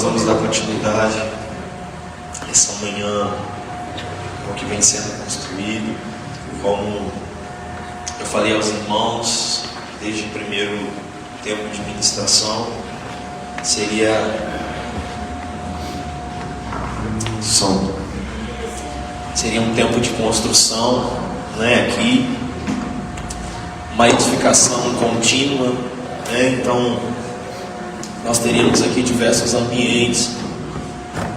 nós vamos dar continuidade essa manhã ao que vem sendo construído. Como eu falei aos irmãos desde o primeiro tempo de ministração, seria um tempo de construção, aqui, uma edificação contínua, Então nós teríamos aqui diversos ambientes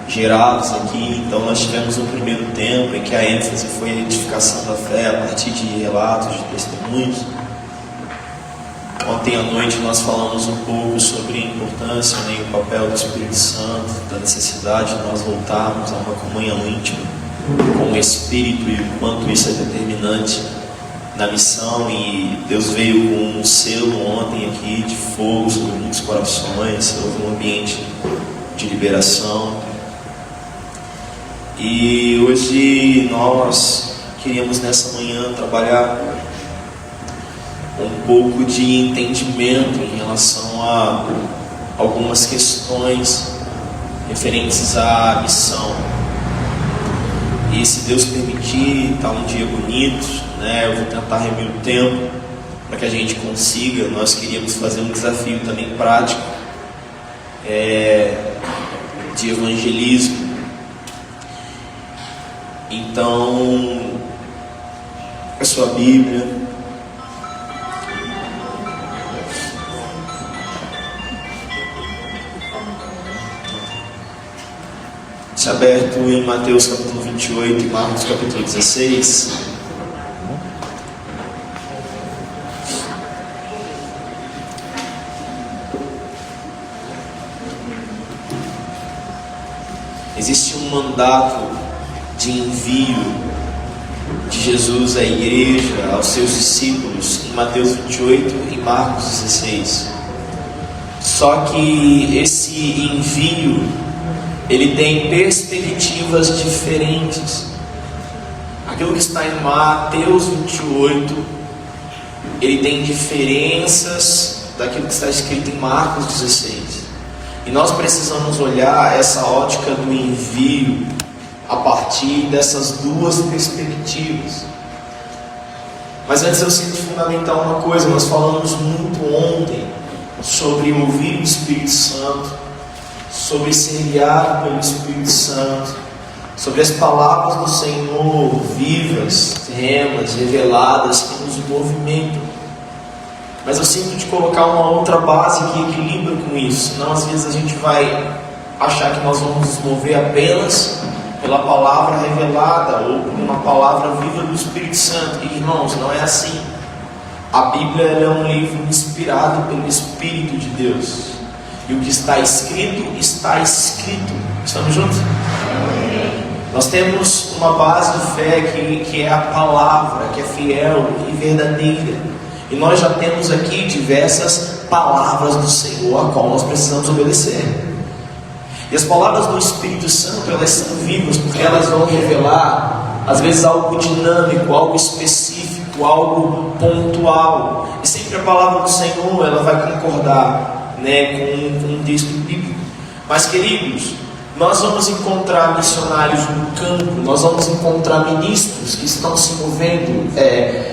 gerados aqui. Então nós tivemos um primeiro tempo em que a ênfase foi a edificação da fé a partir de relatos, de testemunhos. Ontem à noite nós falamos um pouco sobre a importância e o papel do Espírito Santo, da necessidade de nós voltarmos a uma comunhão íntima com o Espírito e o quanto isso é determinante na missão. E Deus veio com um selo ontem aqui de fogo sobre muitos corações. Houve um ambiente de liberação. E hoje nós queríamos nessa manhã trabalhar um pouco de entendimento em relação a algumas questões referentes à missão. E se Deus permitir, está um dia bonito, eu vou tentar remir o tempo para que a gente consiga. Nós queríamos fazer um desafio também prático de evangelismo. Então, a sua Bíblia, aberto em Mateus capítulo 28 e Marcos capítulo 16. Existe um mandato de envio de Jesus à igreja, aos seus discípulos, em Mateus 28 e Marcos 16. Só que esse envio ele tem perspectivas diferentes. Aquilo que está em Mateus 28, ele tem diferenças daquilo que está escrito em Marcos 16. E nós precisamos olhar essa ótica do envio a partir dessas duas perspectivas. Mas antes eu sinto fundamental uma coisa. Nós falamos muito ontem sobre ouvir o Espírito Santo, sobre ser guiado pelo Espírito Santo, sobre as palavras do Senhor vivas, remas, reveladas, que nos movimentam. Mas eu sinto de colocar uma outra base que equilibra com isso. Senão às vezes a gente vai achar que nós vamos nos mover apenas pela palavra revelada ou por uma palavra viva do Espírito Santo. E, irmãos, não é assim. A Bíblia é um livro inspirado pelo Espírito de Deus. E o que está escrito, está escrito. Estamos juntos? Nós temos uma base de fé que é a palavra, que é fiel e verdadeira. E nós já temos aqui diversas palavras do Senhor, a qual nós precisamos obedecer. E as palavras do Espírito Santo, elas são vivas, porque elas vão revelar, às vezes, algo dinâmico, algo específico, algo pontual. E sempre a palavra do Senhor, ela vai concordar com um texto bíblico. Mas, queridos, nós vamos encontrar missionários no campo, nós vamos encontrar ministros que estão se movendo,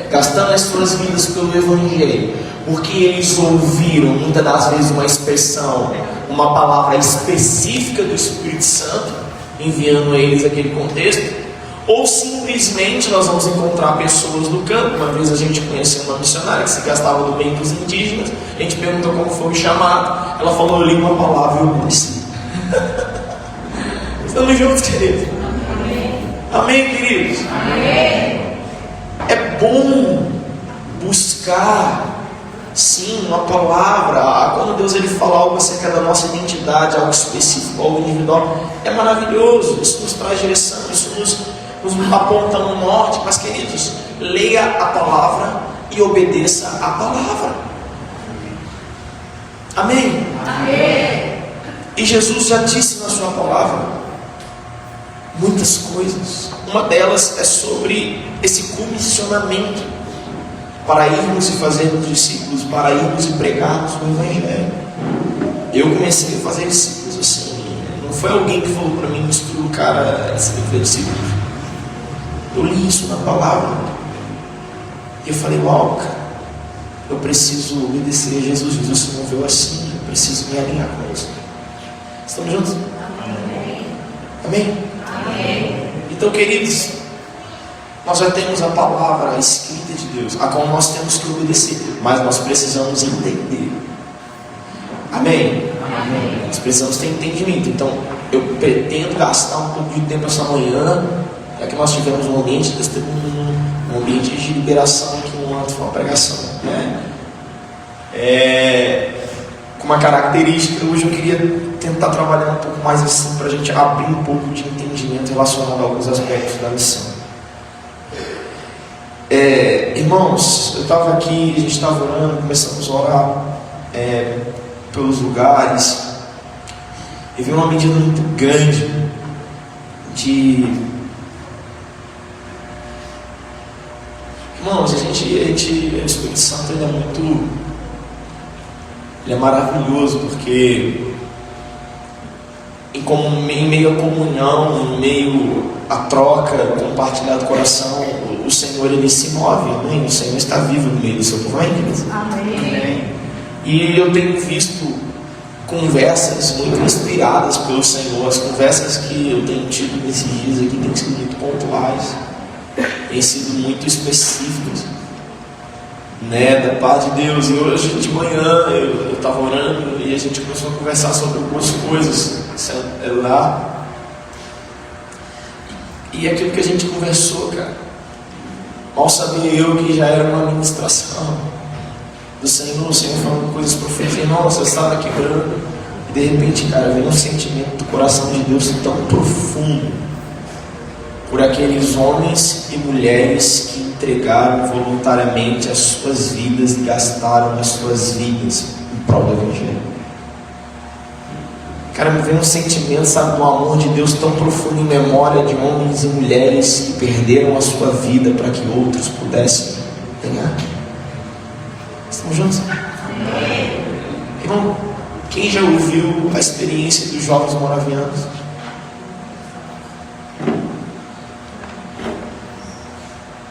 gastando as suas vidas pelo Evangelho, porque eles ouviram muitas das vezes uma expressão, uma palavra específica do Espírito Santo, enviando a eles aquele contexto. Ou simplesmente nós vamos encontrar pessoas do campo. Uma vez a gente conheceu uma missionária que se gastava do bem dos indígenas. A gente perguntou como foi o chamado. Ela falou: eu li uma palavra e eu obedeci. Estamos juntos, queridos? Amém, queridos? Amém. É bom buscar, sim, uma palavra. Quando Deus ele fala algo acerca da nossa identidade, algo específico, algo individual, é maravilhoso. Isso nos traz direção, isso nos aponta no norte. Mas, queridos, leia a palavra e obedeça a palavra. Amém? Amém. E Jesus já disse na sua palavra muitas coisas. Uma delas é sobre esse comissionamento para irmos e fazermos discípulos, para irmos e pregarmos o Evangelho. Eu comecei a fazer discípulos assim, Não foi alguém que falou para mim, instruiu o cara, esse versículo. Eu li isso na palavra. E eu falei, uau, cara, eu preciso obedecer a Jesus. Jesus se moveu assim, eu preciso me alinhar com isso. Estamos juntos? Amém? Amém? Amém. Então, queridos, nós já temos a palavra, a escrita de Deus, a qual nós temos que obedecer, mas nós precisamos entender. Amém? Amém. Nós precisamos ter entendimento. Então, eu pretendo gastar um pouco de tempo essa manhã, já que nós tivemos um ambiente de liberação aqui no alto, foi uma pregação, né? Com uma característica, hoje eu queria tentar trabalhar um pouco mais assim, para a gente abrir um pouco de entendimento relacionado a alguns aspectos da missão. Irmãos, eu estava aqui, a gente estava orando, começamos a orar pelos lugares, e vi uma medida muito grande de... Irmãos, o Espírito Santo ele é maravilhoso, porque em meio à comunhão, em meio à troca, compartilhar do coração, o Senhor ele se move, amém? O Senhor está vivo no meio do seu povo, amém? E eu tenho visto conversas muito inspiradas pelo Senhor. As conversas que eu tenho tido nesses dias aqui têm sido muito pontuais, têm sido muito específicas, né, da parte de Deus. E hoje de manhã eu estava orando e a gente começou a conversar sobre algumas coisas lá, e aquilo que a gente conversou, cara, mal sabia eu que já era uma ministração do Senhor. O Senhor falando coisas proféticas. Nossa, eu estava quebrando, e de repente, cara, veio um sentimento do coração de Deus tão profundo por aqueles homens e mulheres que entregaram voluntariamente as suas vidas e gastaram as suas vidas em prol do Evangelho. Cara, me veio um sentimento, sabe, do amor de Deus tão profundo em memória de homens e mulheres que perderam a sua vida para que outros pudessem ganhar. Estamos juntos? Amém. Irmão, quem já ouviu a experiência dos jovens moravianos?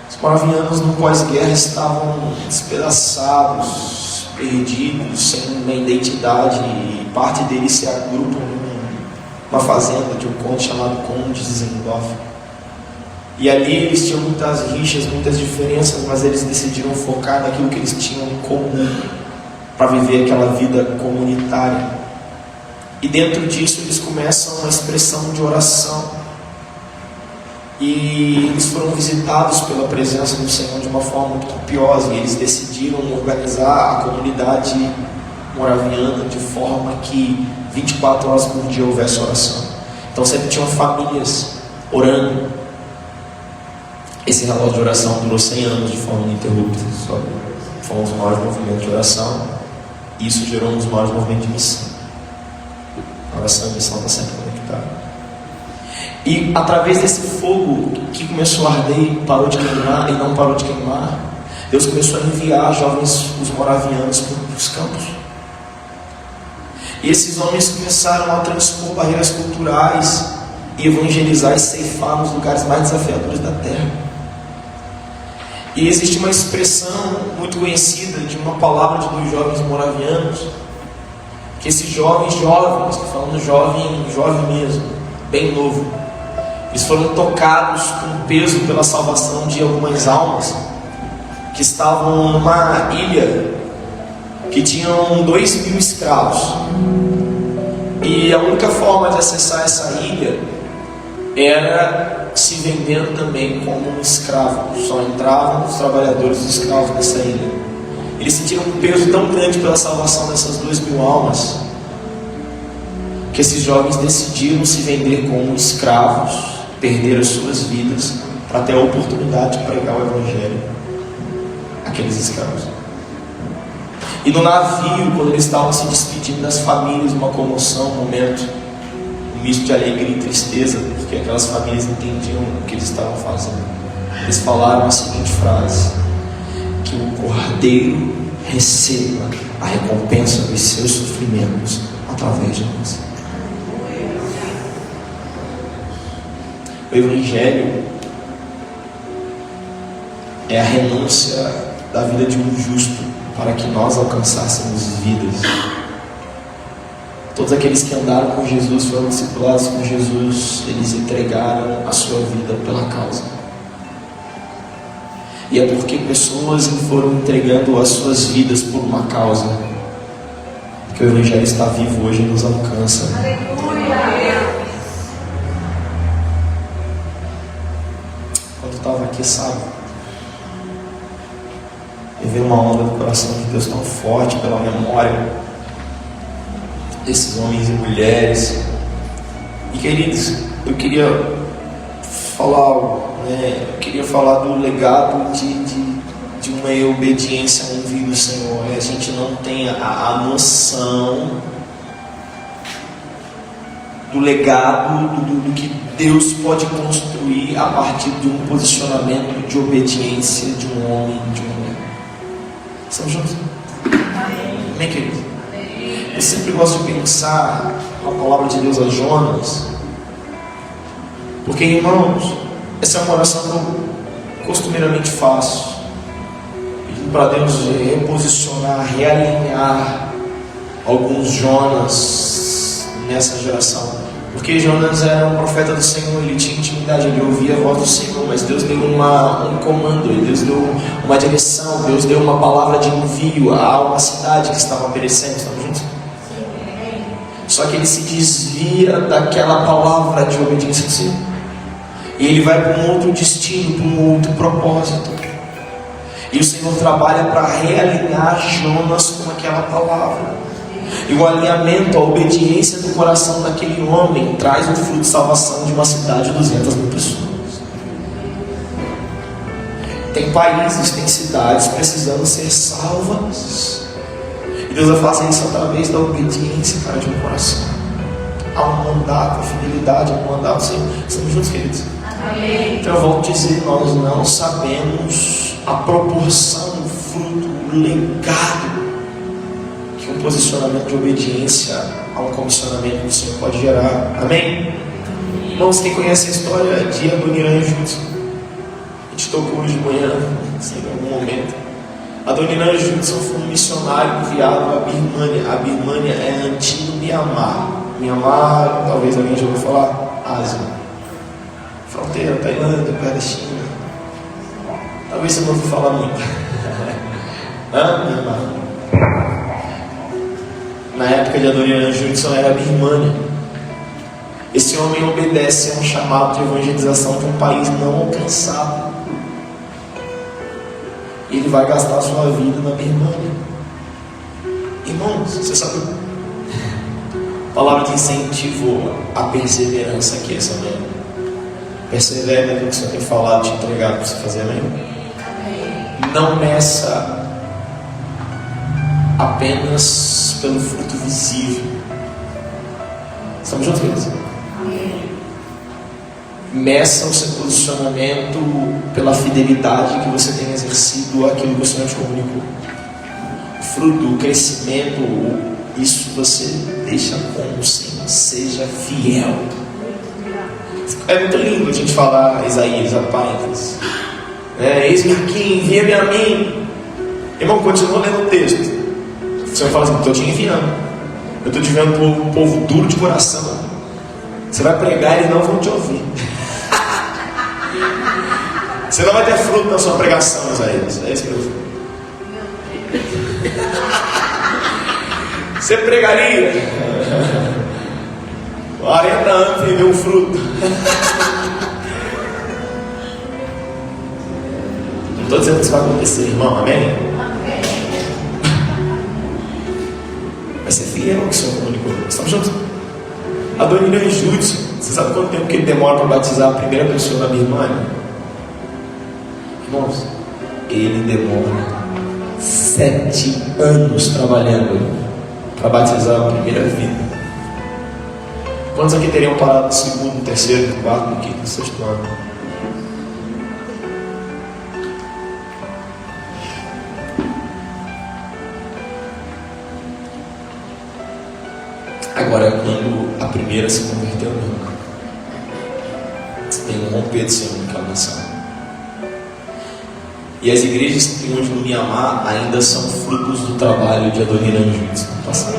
Os moravianos no pós-guerra estavam despedaçados, perdidos, sem uma identidade, e parte deles se agrupam numa fazenda de um conde chamado Conde de Zendorf. E ali eles tinham muitas rixas, muitas diferenças, mas eles decidiram focar naquilo que eles tinham em comum, para viver aquela vida comunitária. E dentro disso eles começam uma expressão de oração, e eles foram visitados pela presença do Senhor de uma forma muito copiosa, e eles decidiram organizar a comunidade moraviana de forma que 24 horas por dia houvesse oração. Então sempre tinham famílias orando. Esse relógio de oração durou 100 anos de forma ininterrupta. Foi um dos maiores movimentos de oração, e isso gerou um dos maiores movimentos de missão. A oração e a missão estão sempre conectadas. E através desse fogo que começou a arder e parou de queimar, e não parou de queimar, Deus começou a enviar jovens, os moravianos, para os campos. E esses homens começaram a transpor barreiras culturais e evangelizar e ceifar nos lugares mais desafiadores da terra. E existe uma expressão muito conhecida de uma palavra de dos jovens moravianos, que esses jovens, estou falando jovem mesmo, bem novo, eles foram tocados com peso pela salvação de algumas almas que estavam numa ilha que tinham 2.000 escravos, e a única forma de acessar essa ilha era se vendendo também como um escravo. Só entravam os trabalhadores escravos nessa ilha. Eles sentiram um peso tão grande pela salvação dessas 2.000 almas, que esses jovens decidiram se vender como escravos, perder as suas vidas, para ter a oportunidade de pregar o Evangelho àqueles escravos. E no navio, quando eles estavam se despedindo das famílias, uma comoção, um momento, um misto de alegria e tristeza, porque aquelas famílias entendiam o que eles estavam fazendo. Eles falaram a seguinte frase: que o Cordeiro receba a recompensa dos seus sofrimentos através de nós. O Evangelho é a renúncia da vida de um justo para que nós alcançássemos vidas. Todos aqueles que andaram com Jesus, foram discipulados com Jesus, eles entregaram a sua vida pela causa. E é porque pessoas foram entregando as suas vidas por uma causa que o Evangelho está vivo hoje e nos alcança. Quando eu estava aqui, sabe, eu vi uma onda do coração de Deus tão forte pela memória desses homens e mulheres. E queridos, eu queria falar algo, né? Eu queria falar do legado de uma obediência a ouvir do Senhor. A gente não tem a noção do legado do que Deus pode construir a partir de um posicionamento de obediência de um homem e de uma mulher. Estamos juntos? Amém, querido? Eu sempre gosto de pensar a palavra de Deus a Jonas, porque, irmãos, essa é uma oração que eu costumeiramente faço, pedindo para Deus reposicionar, realinhar alguns Jonas nessa geração. Porque Jonas era um profeta do Senhor, ele tinha intimidade, ele ouvia a voz do Senhor, mas Deus deu um comando, Deus deu uma direção, Deus deu uma palavra de envio a uma cidade que estava perecendo. Estamos juntos? Só que ele se desvia daquela palavra de obediência do Senhor, e ele vai para um outro destino, para um outro propósito. E o Senhor trabalha para realinhar Jonas com aquela palavra. E o alinhamento, a obediência do coração daquele homem traz o fruto de salvação de uma cidade de 200.000 pessoas. Tem países, tem cidades precisando ser salvas. E Deus vai fazer isso através da obediência, cara, de um coração. Há um mandato, a fidelidade, há um mandato. Estamos juntos, queridos? Amém. Então eu volto a dizer, nós não sabemos a proporção, o fruto, o legado que um posicionamento de obediência a um comissionamento do Senhor pode gerar. Amém? Irmãos, quem conhece a história de Adoniram Judson? A gente tocou hoje de manhã, em algum momento. Adoniram Judson foi um missionário enviado à Birmânia. A Birmânia é antigo Mianmar. Mianmar, talvez alguém já ouviu falar, Ásia. Fronteira, Tailândia, perto da China. Talvez você não ouviu falar muito. Mianmar. Na época de Adoniram Judson era a Birmânia. Esse homem obedece a um chamado de evangelização de um país não alcançado. E ele vai gastar a sua vida na Birmânia. Irmãos, você sabe, a palavra de incentivo à perseverança aqui essa manhã. Persevere naquilo que o Senhor tem falado, te entregado para você fazer, amém? Não meça apenas pelo fruto visível. Estamos juntos, queridos? Meça o seu posicionamento pela fidelidade que você tem exercido àquilo que o Senhor te comunicou. O fruto, o crescimento, isso você deixa com o Senhor. Seja fiel. É muito lindo a gente falar Isaías, rapaz. Eis-me aqui, envia-me a mim. Irmão, continua lendo o texto. O Senhor fala assim: estou te enviando. Eu estou te enviando um povo duro de coração. Você vai pregar e eles não vão te ouvir. Você não vai ter fruto na sua pregação, Isaías. É isso que eu falo. Você pregaria 40 anos e deu um fruto. Não estou dizendo que isso vai acontecer, irmão, amém? Vai ser fiel ao que o Senhor comunicou. Estamos juntos? Adoniram Judson, você sabe quanto tempo que ele demora para batizar a primeira pessoa na Birmânia? Irmãos, ele demora 7 anos trabalhando para batizar a primeira vida. Quantos aqui teriam parado no segundo, terceiro, quarto, quinto, sexto ano? Agora é quando a primeira se converteu, não. tem um romper do Senhor naquela nação. E as igrejas que tem hoje no Mianmar ainda são frutos do trabalho de Adoniram Judith no passado.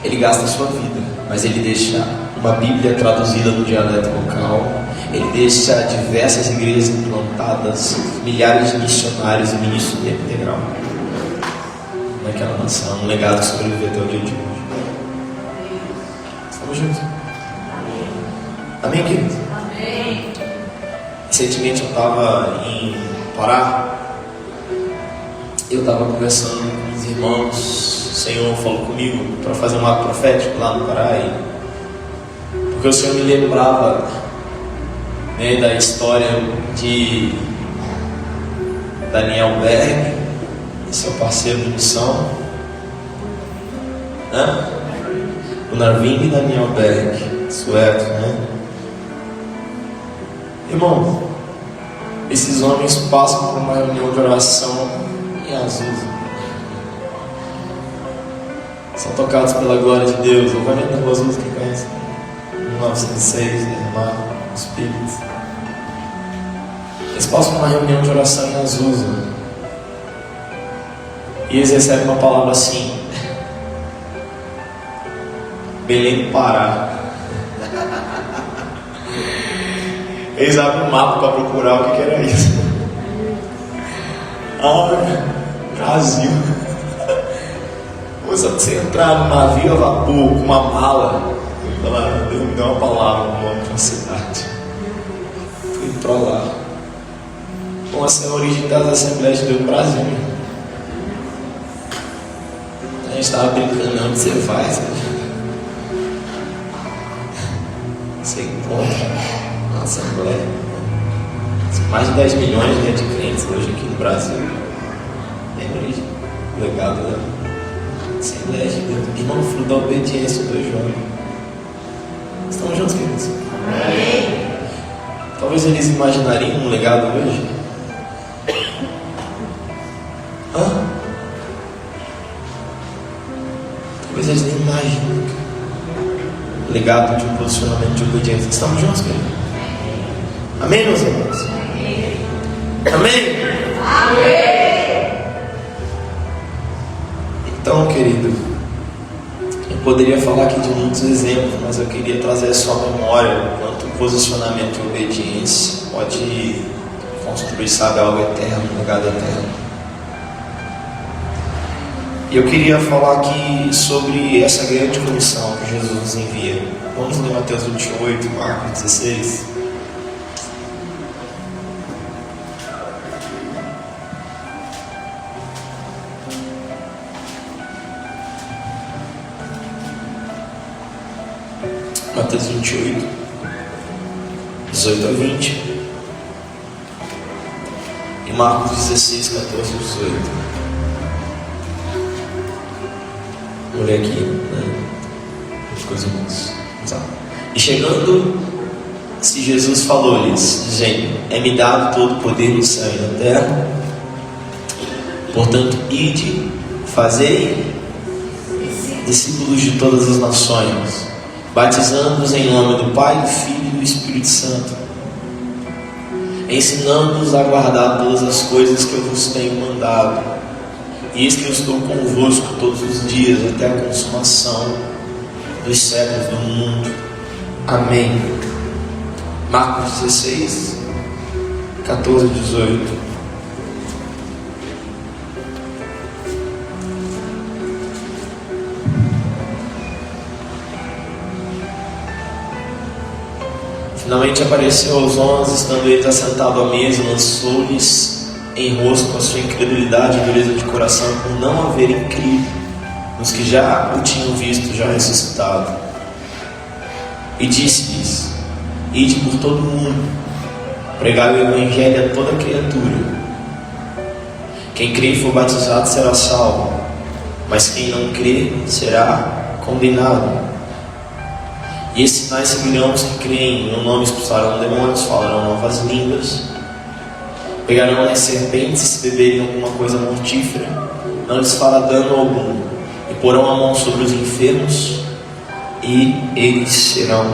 Ele gasta a sua vida, mas ele deixa uma Bíblia traduzida no dialeto local, ele deixa diversas igrejas implantadas, milhares de missionários e ministros de tempo integral naquela nação, um legado que sobrevive até o dia de hoje. Estamos juntos? Amém, queridos? Amém. Recentemente eu estava em Pará, eu estava conversando com os irmãos, o Senhor falou comigo para fazer um ato profético lá no Pará, porque o Senhor me lembrava, né, da história de Daniel Berg, seu parceiro de missão, né? O Narvin e Daniel Berg, sueco, né? Irmão, esses homens passam por uma reunião de oração em Azusa, são tocados pela glória de Deus. O Vanessa da Azusa, quem conhece? 1906, irmão, Espíritos. Eles passam por uma reunião de oração em Azusa e eles recebem uma palavra assim: Belém do Pará. Eles abrem um mapa para procurar o que era isso. Brasil. Você entrar no navio a vapor com uma mala, Deus me deu uma palavra, um nome de uma cidade. Fui para lá. Bom, essa é a origem das Assembleias de Deus no Brasil. A gente estava brincando, onde você vai? Você encontra na Assembleia. São mais de 10 milhões, né, de crentes hoje aqui no Brasil. Lembra isso? O legado da Assembleia de Deus. Irmão, fruto da obediência dos jovens. Estamos juntos, queridos? Amém. Talvez eles imaginariam um legado hoje. Talvez eles nem imaginam o legado de um posicionamento de obediência. Estamos juntos, queridos? Amém, meus irmãos? Amém? Amém. Então, querido, eu poderia falar aqui de muitos exemplos, mas eu queria trazer a sua memória quanto o posicionamento de obediência pode construir, sabe, algo eterno, um legado eterno. E eu queria falar aqui sobre essa grande comissão que Jesus nos envia. Vamos ler Mateus 28, Marcos 16. Mateus 28, 18 a 20. E Marcos 16, 14 a 18. Vou ler aqui, né? E chegando-se, Jesus falou-lhes, dizendo: É-me dado todo o poder no céu e na terra. Portanto, ide, fazei discípulos de todas as nações, batizando-os em nome do Pai, do Filho e do Espírito Santo, ensinando-os a guardar todas as coisas que eu vos tenho mandado. E eis que eu estou convosco todos os dias, até a consumação dos séculos do mundo. Amém. Marcos 16, 14 a 18. Finalmente apareceu aos 11, estando eles assentados à mesa, lançou-lhes em rosto a sua incredulidade e dureza de coração, por não haverem crido nos que já o tinham visto, já ressuscitado. E disse-lhes: Ide por todo o mundo, pregai o Evangelho a toda criatura. Quem crê e for batizado será salvo, mas quem não crê será condenado. E esses sinais seguirão os que creem: em meu nome expulsarão demônios, falarão novas línguas, pegarão as serpentes, e se beberem alguma coisa mortífera, não lhes fará dano algum, e porão a mão sobre os enfermos, e eles serão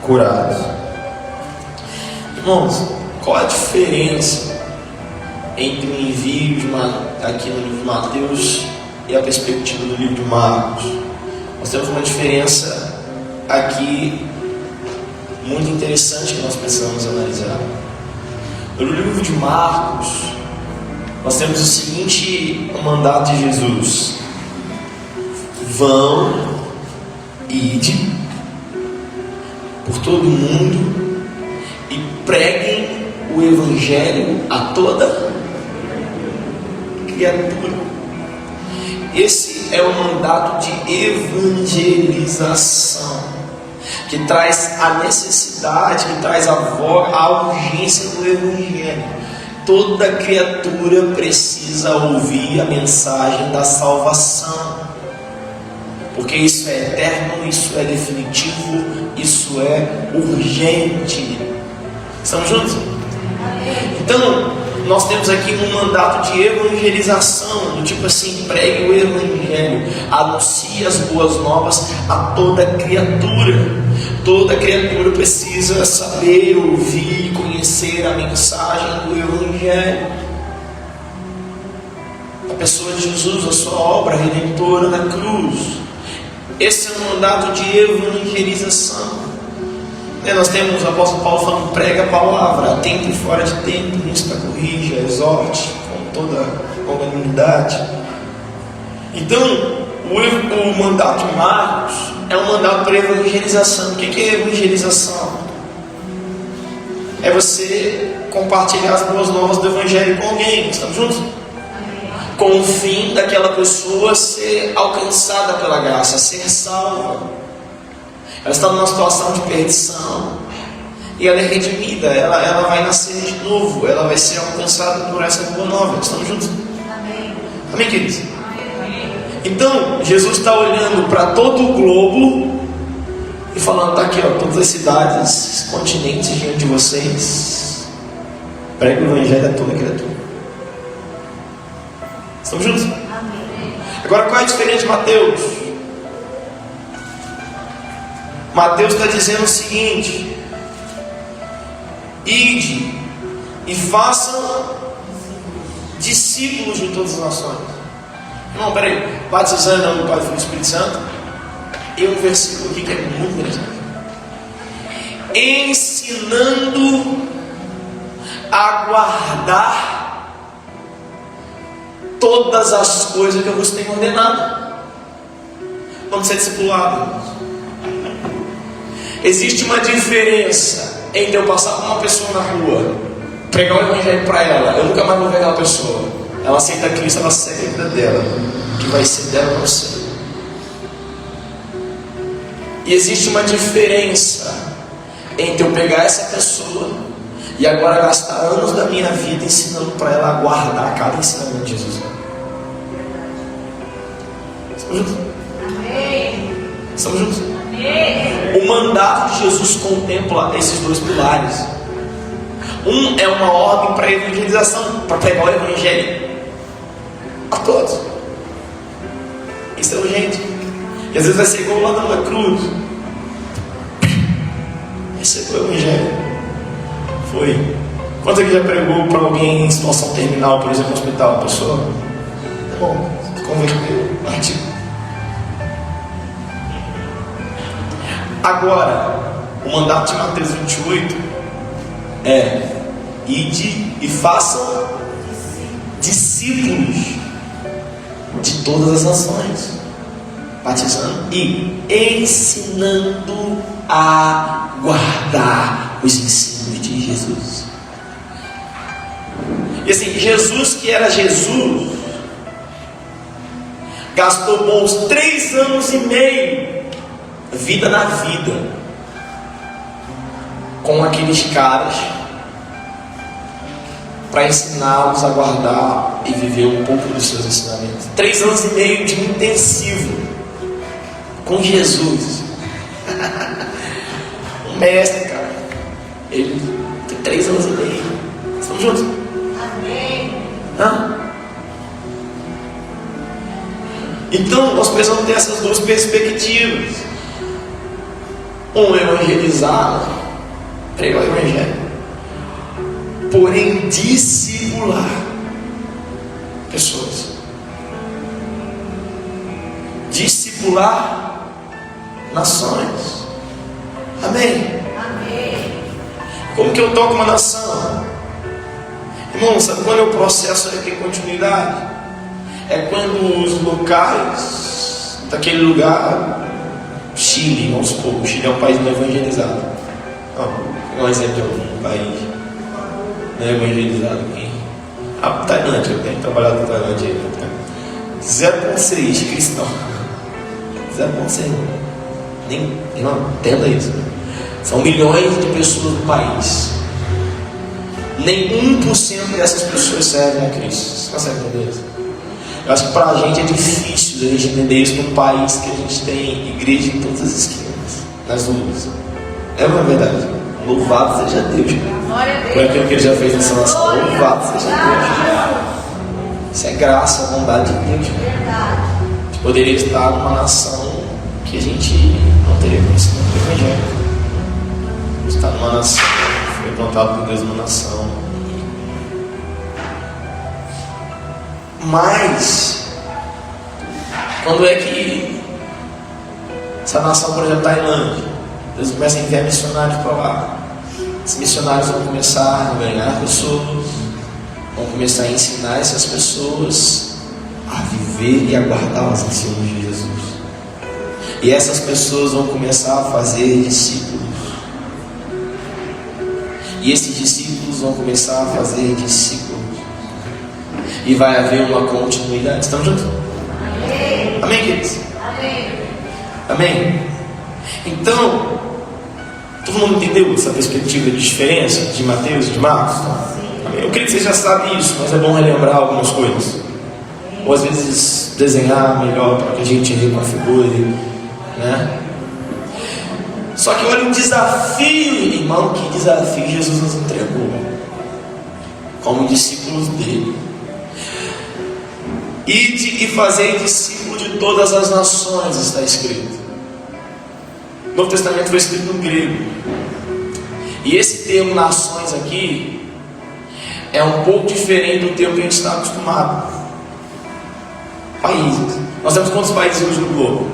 curados. Irmãos, qual a diferença entre o envio aqui no livro de Mateus e a perspectiva do livro de Marcos? Nós temos uma diferença aqui muito interessante que nós precisamos analisar. No livro de Marcos, nós temos o seguinte mandato de Jesus: vão, ide por todo mundo e preguem o evangelho a toda criatura. Esse é o mandato de evangelização, que traz a necessidade, que traz a urgência do evangelho. Toda criatura precisa ouvir a mensagem da salvação, porque isso é eterno, isso é definitivo, isso é urgente. Estamos juntos? Então, nós temos aqui um mandato de evangelização, do tipo assim: pregue o evangelho, anuncie as boas novas a toda criatura. Toda criatura precisa saber, ouvir e conhecer a mensagem do evangelho. A pessoa de Jesus, a sua obra redentora na cruz. Esse é o mandato de evangelização. Nós temos o apóstolo Paulo falando: prega a palavra, a tempo e fora de tempo, insta, corrija, exorte, com toda longanimidade. Então, o mandato de Marcos é um mandato para evangelização. O que é evangelização? É você compartilhar as boas novas do evangelho com alguém. Estamos juntos? Com o fim daquela pessoa ser alcançada pela graça, ser salva. Ela está numa situação de perdição e ela é redimida, ela vai nascer de novo, ela vai ser alcançada por essa boa nova. Estamos juntos? Amém. Amém, queridos? Amém. Então, Jesus está olhando para todo o globo e falando: está aqui, ó, todas as cidades, continentes diante de vocês. Pregue o evangelho a toda criatura. Estamos juntos? Amém. Agora, qual é a diferença de Mateus? Mateus está dizendo o seguinte: ide e façam discípulos de todas as nações. Irmão, peraí, batizando em nome do Pai, do Filho e do Espírito Santo. E um versículo aqui que é muito interessante: ensinando a guardar todas as coisas que eu vos tenho ordenado. Vamos ser discipulados. Existe uma diferença entre eu passar por uma pessoa na rua, pregar o evangelho para ela, eu nunca mais vou ver aquela pessoa. Ela aceita Cristo, ela segue a vida dela, que vai ser dela para você. E existe uma diferença entre eu pegar essa pessoa e agora gastar anos da minha vida ensinando para ela a guardar cada ensinamento de Jesus. Estamos juntos? Amém. Estamos juntos? Amém. O mandato de Jesus contempla esses dois pilares. Um é uma ordem para a evangelização, para pregar o evangelho a todos. Isso é urgente. E às vezes vai ser igual lá na cruz. Recebeu o evangelho. Foi. Quanto aqui já pregou para alguém em situação terminal, por exemplo, no hospital? A pessoa, tá bom, converteu, partiu. Agora, o mandato de Mateus 28 é: ide e façam discípulos de todas as nações, batizando e ensinando a guardar os ensinos de Jesus. E assim, Jesus, que era Jesus, gastou bons 3 anos e meio, vida na vida, com aqueles caras, para ensiná-los a guardar e viver um pouco dos seus ensinamentos. 3 anos e meio de intensivo com Jesus. Um mestre, cara. Ele tem 3 anos e meio. Estamos juntos? Amém. Então nós precisamos ter essas duas perspectivas. Um evangelizar, pregar o evangelho. Porém, discipular pessoas. Discipular nações. Amém? Amém. Como que eu toco uma nação? Irmão, sabe quando é o processo de ter continuidade? É quando os locais daquele lugar, Chile, vamos supor, o Chile é um país não evangelizado. Um exemplo de um país não evangelizado aqui. A Tailândia, eu tenho trabalhado na Tailândia aí. 0,6 cristão. 0,6. Nem, não, entenda isso. São milhões de pessoas no país. Nem 1% dessas pessoas servem a Cristo. Você consegue entender isso? Eu acho que para a gente é difícil a gente entender isso num país que a gente tem igreja em todas as esquinas, nas ruas. É uma verdade. Louvado seja Deus. Por aquilo que Ele já fez nessa nação. Louvado seja Deus. Isso é graça, vontade de Deus. A gente poderia estar numa nação que a gente não teria conhecimento do Evangelho. Está numa nação, foi plantado por Deus numa nação. Mas, quando é que essa nação, por exemplo, Tailândia, Deus começa a enviar missionários para lá. Esses missionários vão começar a ganhar pessoas, vão começar a ensinar essas pessoas a viver e a guardar os ensinos de Jesus. E essas pessoas vão começar a fazer discípulos. E esses discípulos vão começar a fazer discípulos. E vai haver uma continuidade. Estamos juntos? Amém. Amém, queridos? Amém. Amém? Então, todo mundo entendeu essa perspectiva de diferença de Mateus e de Marcos? Amém? Eu creio que você já sabe isso, mas é bom relembrar algumas coisas. Ou às vezes desenhar melhor para que a gente reconfigure, né? Só que olha o desafio, irmão, que desafio Jesus nos entregou como discípulos dele. Ide e fazei discípulo de todas as nações, está escrito. O Novo Testamento foi escrito no grego. E esse termo nações aqui é um pouco diferente do termo que a gente está acostumado. Países. Nós temos quantos países hoje no globo?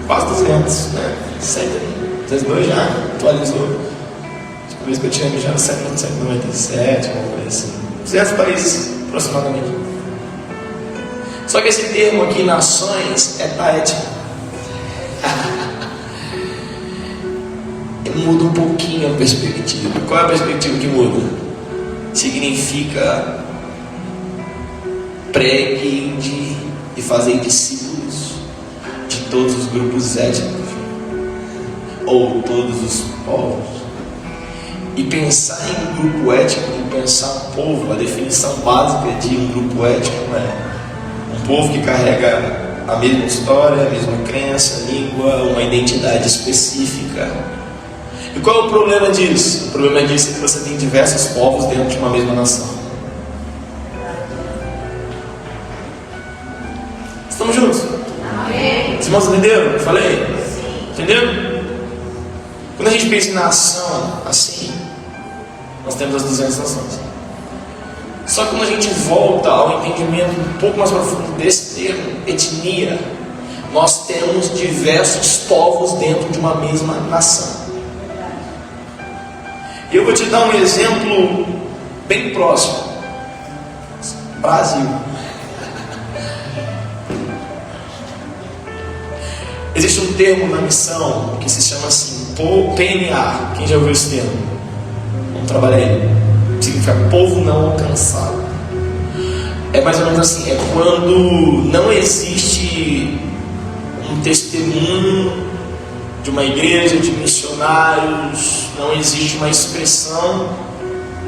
Quase 200, né? 202 já atualizou. A vez que eu tinha já no 197, alguma coisa assim. 200 países aproximadamente. Só que esse termo aqui, nações, é taético. Muda um pouquinho a perspectiva. Qual é a perspectiva que muda? Significa pregue e fazer discípulos de todos os grupos étnicos ou todos os povos. E pensar em um grupo étnico e pensar um povo, a definição básica de um grupo étnico é um povo que carrega a mesma história, a mesma crença, língua, uma identidade específica. E qual é o problema disso? O problema disso é que você tem diversos povos dentro de uma mesma nação. Estamos juntos? Amém. Os irmãos entenderam? Eu falei? Sim. Entenderam? Quando a gente pensa em nação assim, nós temos as 200 nações. Só que quando a gente volta ao entendimento um pouco mais profundo desse termo, etnia, nós temos diversos povos dentro de uma mesma nação. E eu vou te dar um exemplo bem próximo. Brasil. Existe um termo na missão que se chama assim, PNA. Quem já ouviu esse termo? Vamos trabalhar ele. Significa povo não alcançado. É mais ou menos assim, é quando não existe um testemunho de uma igreja, de missionários, não existe uma expressão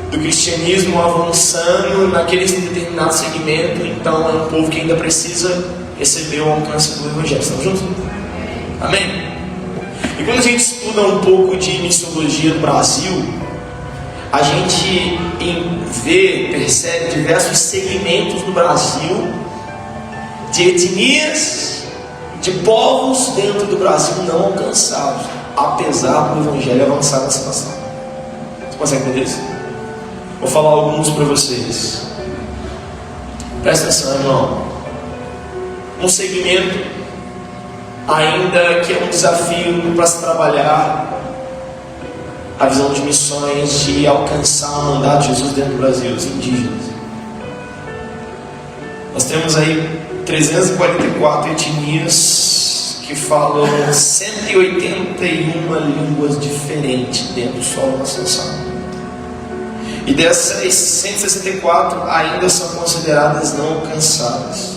do cristianismo avançando naquele determinado segmento, então é um povo que ainda precisa receber o alcance do Evangelho. Estamos juntos? Amém? E quando a gente estuda um pouco de missiologia no Brasil, a gente percebe diversos segmentos no Brasil de etnias, de povos dentro do Brasil não alcançados, apesar do Evangelho avançar nessa nação. Você consegue entender isso? Vou falar alguns para vocês. Presta atenção, irmão. Um segmento ainda que é um desafio para se trabalhar a visão de missões, de alcançar a mandado de Jesus dentro do Brasil, os indígenas. Nós temos aí 344 etnias que falam 181 línguas diferentes dentro do solo nacional. E dessas 164 ainda são consideradas não alcançadas.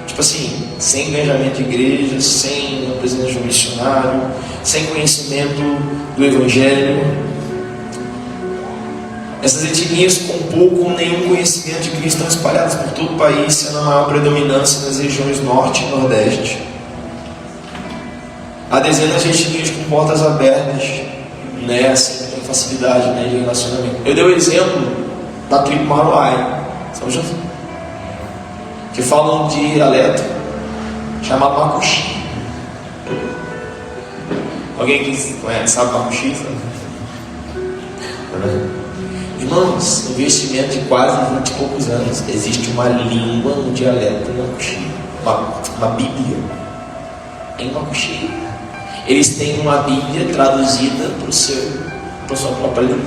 Tipo assim, sem engajamento de igreja, sem a presença de um missionário, sem conhecimento do Evangelho. Essas etnias com pouco ou nenhum conhecimento de Cristo estão espalhadas por todo o país, sendo a maior predominância nas regiões norte e nordeste. Há dezenas de etnias com portas abertas, né, assim, com facilidade, né, de relacionamento. Eu dei o exemplo da tribo Maruai, São José, que falam de dialeto chamado Macuxi. Alguém que conhece, sabe Macuxi? Irmãos, investimento de quase 20 e poucos anos, existe uma língua, um dialeto Macuxi, uma Bíblia em Macuxi. Eles têm uma Bíblia traduzida para a sua própria língua.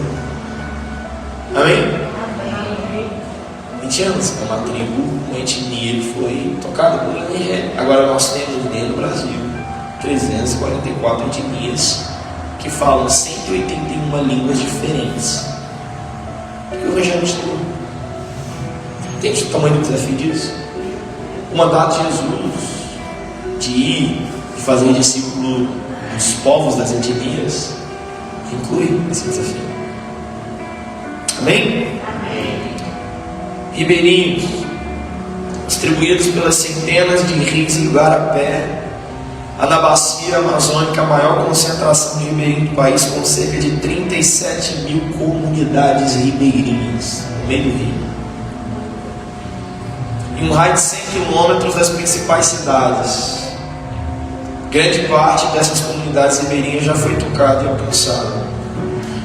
Amém? 20 anos, é uma tribo, uma etnia que foi tocada por Evangelho. Agora nós temos dentro do Brasil 344 etnias que falam 181 línguas diferentes. O que o Evangelho chegou? Entende o tamanho do desafio disso? O mandato de Jesus de ir e fazer discípulo dos povos, das etnias, inclui esse desafio. Amém? Amém. Ribeirinhos, distribuídos pelas centenas de rios em Guarapé, na bacia amazônica, a maior concentração de ribeirinhos do país, com cerca de 37 mil comunidades ribeirinhas no meio do rio. Em um raio de 100 quilômetros das principais cidades. Grande parte dessas comunidades ribeirinhas já foi tocada e alcançada.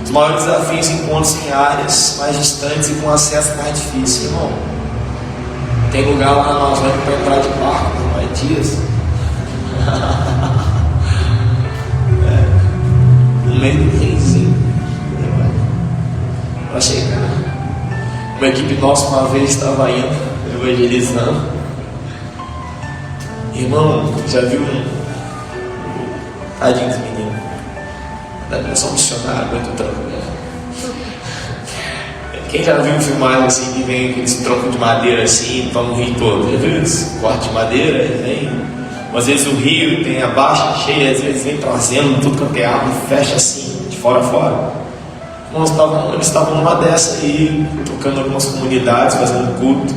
Os maiores desafios encontram-se em áreas mais distantes e com acesso mais difícil. Irmão, tem lugar lá na Amazônia para entrar de barco, não é dias. No meio do riozinho para chegar. Uma equipe nossa uma vez estava indo, evangelizando. Irmão, já viu tadinho dos meninos? Eu sou um missionário, muito tranquilo. Quem já viu filmagem assim, que vem aqueles troncos de madeira assim, para um rio todo? Já viu isso? Corte de madeira, vem. Às vezes o rio tem a baixa cheia, às vezes vem trazendo tudo quanto é água e fecha assim, de fora a fora. Eles estavam numa dessa aí, tocando algumas comunidades, fazendo culto.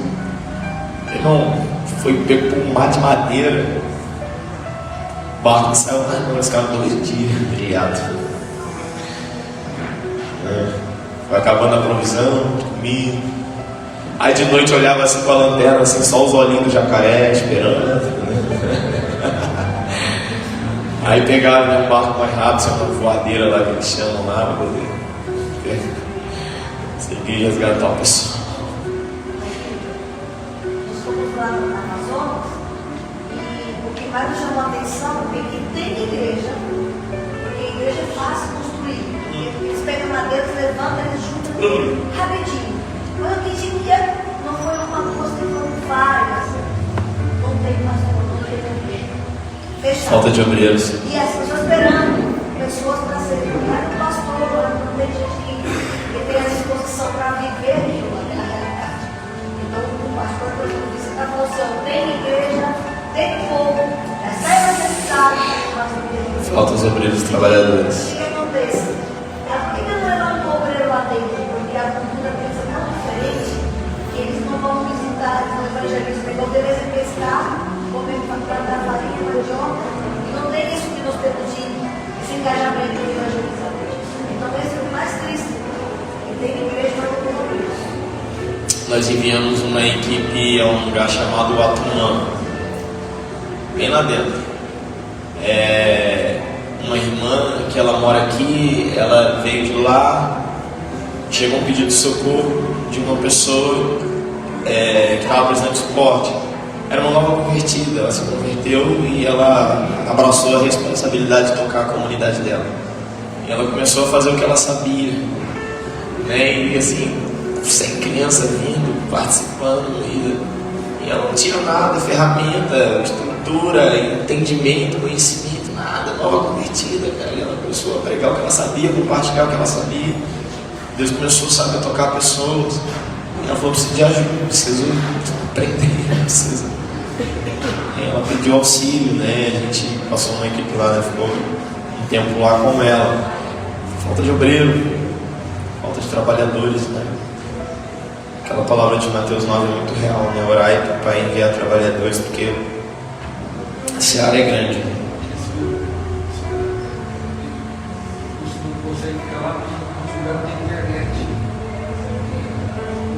Irmão, foi pego por um mar de madeira. O barco saiu, eles ficaram 2 dias criados. Foi acabando a provisão, comida. Aí de noite eu olhava assim com a lanterna, assim, só os olhinhos do jacaré esperando. Aí pegaram um barco mais rápido, tinha uma voadeira lá que eles chamam lá para poder seguir e resgatar o pessoal. Nós fomos lá no Amazonas e o que mais me chamou a atenção é que tem igreja, porque a igreja é fácil construir. Eles pegam madeira, levantam, eles juntam rapidinho. Mas eu entendi que não foi uma coisa que foram várias. Não tem pastor, não tem igreja. Fechado. Falta de obreiros. E as pessoas esperando pessoas para serem do pastor, não tem gente que tem a disposição para viver aquilo na realidade. Então o pastor, por exemplo, você está falando assim, tem igreja, tem povo, está evangelizado, mas Falta os obreiros trabalhadores. o que acontece? Por que não levar um obreiro lá dentro? Porque a cultura deles é tão diferente que eles não vão visitar o evangelismo. Então, beleza é pescar, comer para plantar farinha, mandioca, e não tem isso que nós temos de esse engajamento de evangelizador. Então, esse é o mais triste. E tem igreja para todo mundo. Nós enviamos uma equipe a um lugar chamado Atumã. bem lá dentro. Uma irmã que ela mora aqui, ela veio de lá, chegou um pedido de socorro de uma pessoa que estava precisando de suporte. Era uma nova convertida, ela se converteu e ela abraçou a responsabilidade de tocar a comunidade dela. E ela começou a fazer o que ela sabia, né? E assim, 100 crianças vindo, participando, e ela não tinha nada, ferramenta, estrutura, entendimento, conhecimento, nada, nova convertida, cara. E ela começou a pregar o que ela sabia, compartilhar o que ela sabia. Deus começou, sabe, a tocar pessoas. E ela falou: preciso de ajuda, preciso aprender, preciso. E ela pediu auxílio, né? A gente passou uma equipe lá, né? Ficou um tempo lá com ela. Falta de obreiro, falta de trabalhadores, né? Aquela palavra de Mateus 9 é muito real, né? Orai para o Pai enviar trabalhadores, porque a seara é grande. Você não consegue ficar lá porque o lugar tem internet.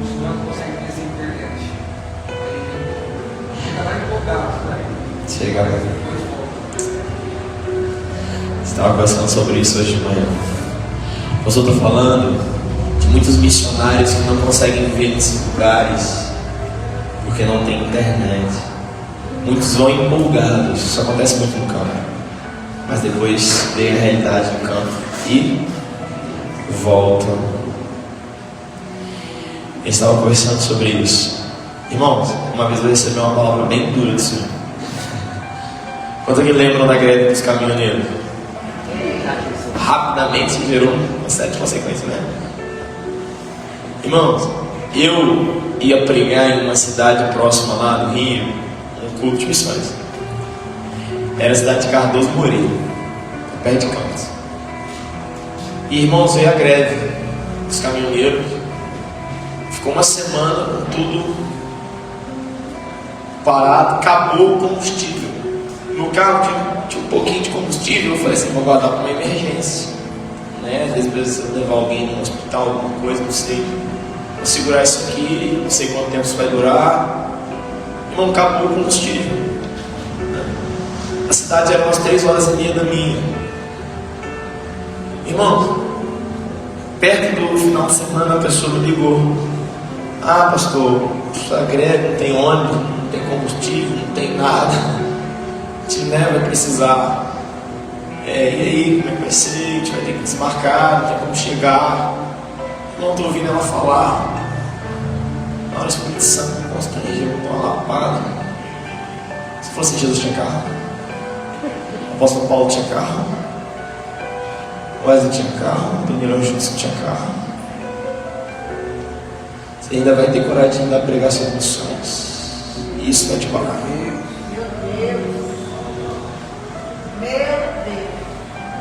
Você não consegue ter essa internet. Aí chega lá empolgado, né? Chega lá. Estava conversando sobre isso hoje de manhã. O pastor está falando de muitos missionários que não conseguem viver nesses lugares porque não tem internet. Muitos vão empolgados, isso acontece muito no campo, mas depois vem a realidade do campo e voltam. Eu estava conversando sobre isso. Irmãos, uma vez eu recebi uma palavra bem dura do Senhor. Quanto que lembram da greve dos caminhoneiros? Rapidamente se gerou uma série de consequências, né? Irmãos, eu ia pregar em uma cidade próxima lá do Rio, um culto de missões. Era a cidade de Cardoso Moreira, perto de Campos. E irmãos, veio a greve dos caminhoneiros. Ficou uma semana com tudo parado, acabou o combustível. No carro tinha um pouquinho de combustível. Eu falei assim: vou guardar para uma emergência, né? Às vezes precisa levar alguém no hospital, alguma coisa, não sei. Vou segurar isso aqui, não sei quanto tempo isso vai durar. Irmão, acabou o combustível. A cidade era umas 3h30 da minha. Irmão, perto do final de semana a pessoa me ligou: ah, pastor, a greve, não tem ônibus, não tem combustível, não tem nada. A gente, né, vai precisar. E aí, como é que vai ser? A gente vai ter que desmarcar, não tem como chegar. Não estou ouvindo ela falar. Na hora o Espírito Santo me constrangeu, eu uma lapada. Se fosse Jesus tinha carro, o apóstolo Paulo tinha carro, o Wesley tinha carro, o Daniel Justo tinha carro. Você ainda vai ter coragem de dar pregação de missões, e isso vai te parar.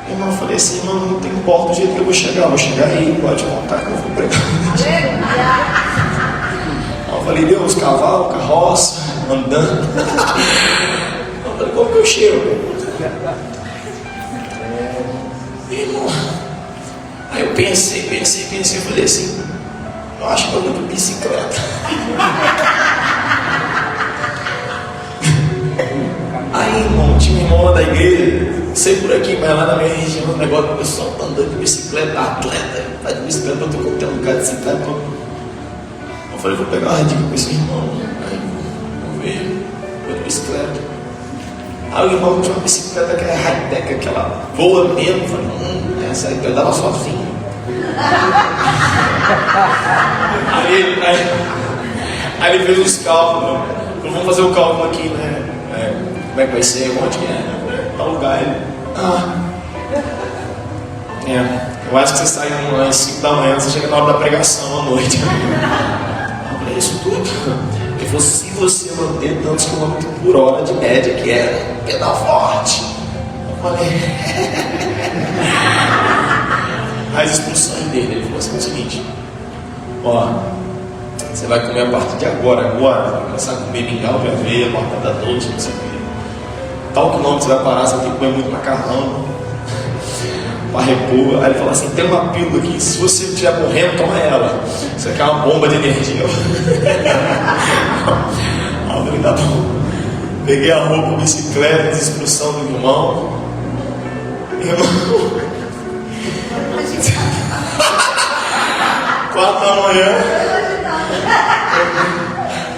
Irmão, eu falei assim: irmão, não tem importa do jeito que eu vou chegar aí, pode montar que eu vou pregar. Eu falei: Deus, cavalo, carroça, andando. Eu falei: como que eu chego? Irmão, aí eu pensei, eu falei assim: eu acho que eu vou de bicicleta. Aí, irmão, tinha um irmão lá da igreja, não sei por aqui, mas lá na minha região, o negócio do pessoal tá andando de bicicleta, atleta, tá de bicicleta pra todo lugar de cidade. Eu falei: vou pegar uma dica com esse irmão. Aí, vamos ver, vou de bicicleta. Aí o irmão tinha uma bicicleta que é high-tech, aquela voa mesmo. Eu falei: essa aí pedala sozinho. Aí ele fez os cálculos. Então, vamos fazer o cálculo aqui, né? Como é que vai ser? Onde que é? Tal lugar. Eu acho que você sai às 5 da manhã, você chega na hora da pregação à noite. Eu falei: isso tudo? Ele falou: se você manter tantos quilômetros por hora de média, que é pedal forte. Eu falei. As instruções dele, ele falou assim: é o seguinte, ó, você vai comer a partir de agora, vai começar a comer mingau de aveia, batata doce, não sei o que. Tal quilômetro você vai parar, você tem que comer muito macarrão para repor. Aí ele falou assim: tem uma pílula aqui, se você estiver morrendo, toma ela. Isso aqui é uma bomba de energia. Eu falei: tá bom. Peguei a roupa, a bicicleta, a instrução do irmão. Irmão, 4 da manhã.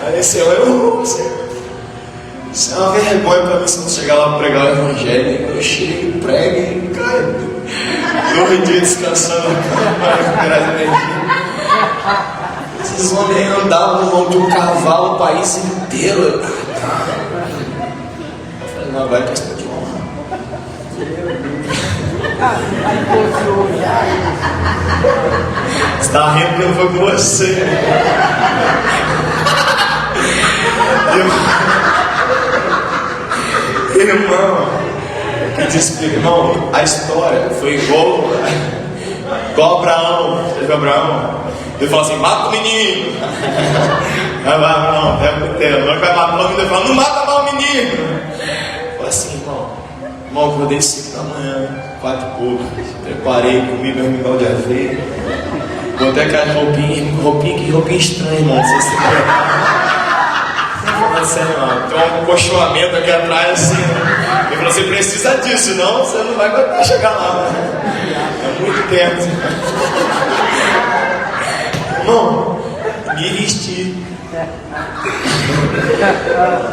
Aí Senhor, isso é uma vergonha para mim se não chegar lá para pregar o evangelho. Eu chego, prego e caio. 2 dias descansando na cama para recuperar as energias. Esses homens andavam no mão de um cavalo o país inteiro. Eu falei, não, vai questão de honra. Você tá rindo que não foi com você. Irmão, a história foi igual Abraão. Você viu Abraão? Ele falou assim, mata o menino. Abraão, vai matar o menino. Ele falou, não mata mais o menino. Eu falei assim, irmão, acordei 5 da manhã, 4 e pouco. Preparei, comi meu mingau de aveia. Botei aquelas roupinha estranha, irmão. Não sei se você quer. Tem um colchoamento aqui atrás assim. Ele falou, você precisa disso, senão você não vai aguentar chegar lá. É muito tempo. Irmão, me vesti.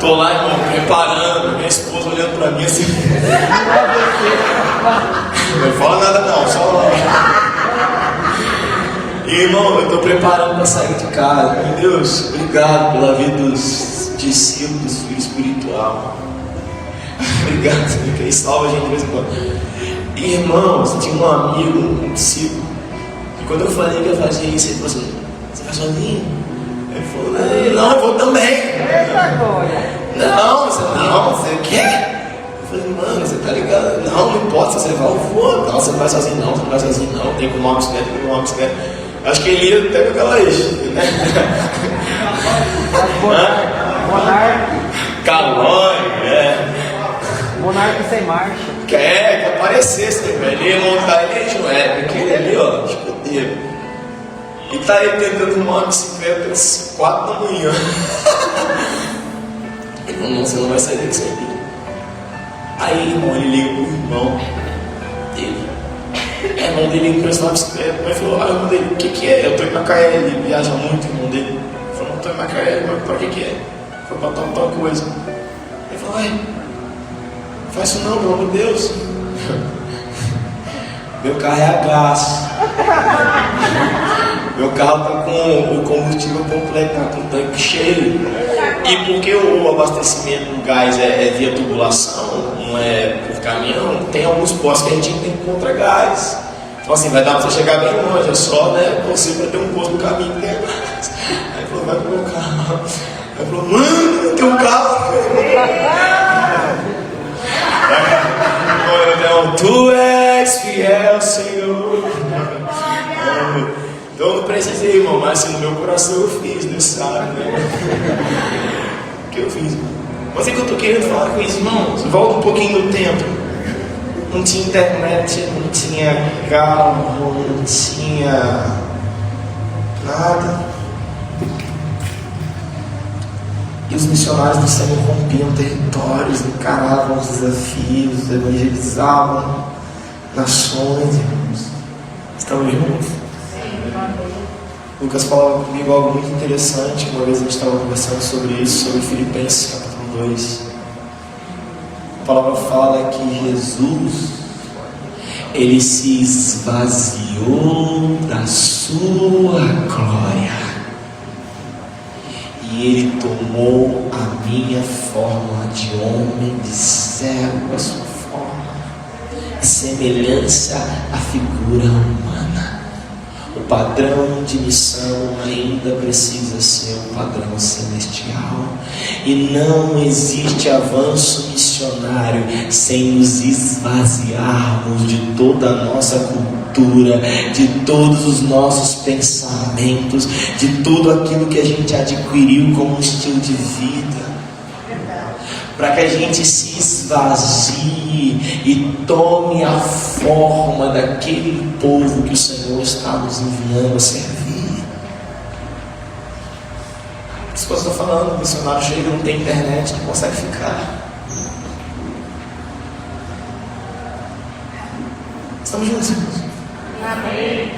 Tô lá, irmão, preparando. Minha esposa olhando pra mim assim. Não fala nada não, só lá. Irmão, eu tô preparando para sair de casa. Meu Deus, obrigado pela vida dos discípulos, filho espiritual. Obrigado, porque aí salva a gente de vez em quando. Irmãos, tinha um amigo, um discípulo, e quando eu falei que ia fazer isso, ele falou assim, você vai sozinho? Ele falou, não, eu vou também. Não, você quer? Eu falei, mano, você tá ligado? Não importa se você vai, eu vou. Não, você não vai sozinho não, tem que arrumar uma bicicleta, Acho que ele ia até com aquelas, né? Monarque. Calói, Monarque sem marcha. que aparecesse, né? Ele ia montar aquele ali, ó, escudeiro. E tá aí tentando arrumar uma bicicleta às 4 da manhã. Ele falou, não, você não vai sair daqui sem mim. Aí, irmão, ele liga pro irmão dele. O irmão dele emprestou uma bicicleta. Ele falou, irmão dele, o que é? Eu tô em Macaé, ele viaja muito, irmão dele. Ele falou, não tô em Macaé, mas pra que é? Foi pra tal coisa. Ele falou, não faz isso não, pelo amor de Deus. Meu carro é a gás. Meu carro tá com o combustível completo, tá com o tanque cheio. E porque o abastecimento do gás é via tubulação, não é por caminhão, tem alguns postos que a gente tem contra gás. Então assim, vai dar pra você chegar bem longe, é só, né, você para ter um posto no caminho que tem gás. Aí ele falou, vai pro meu carro. Aí ele falou, mano, eu tenho um carro. Tu és fiel, Senhor. Então eu não precisei, irmão, mas assim, no meu coração eu fiz, Deus sabe, né? O que eu fiz? Mas é que eu estou querendo falar com isso, irmãos. Volta um pouquinho no tempo. Não tinha internet, não tinha carro, não tinha nada. E os missionários do Senhor rompiam territórios, encaravam os desafios, evangelizavam nações, irmãos. Estamos juntos? Lucas falava comigo algo muito interessante. Uma vez a gente estava conversando sobre isso, sobre Filipenses capítulo 2. A palavra fala que Jesus, ele se esvaziou da sua glória e ele tomou a minha forma de homem, de servo, a sua forma, semelhança à figura humana. O padrão de missão ainda precisa ser um padrão celestial. E não existe avanço missionário sem nos esvaziarmos de toda a nossa cultura, de todos os nossos pensamentos, de tudo aquilo que a gente adquiriu como estilo de vida. Para que a gente se esvazie e tome a forma daquele povo que o Senhor está nos enviando a servir. Isso que eu estou falando, o missionário chega, não tem internet, não consegue ficar. Estamos juntos, irmãos? Amém.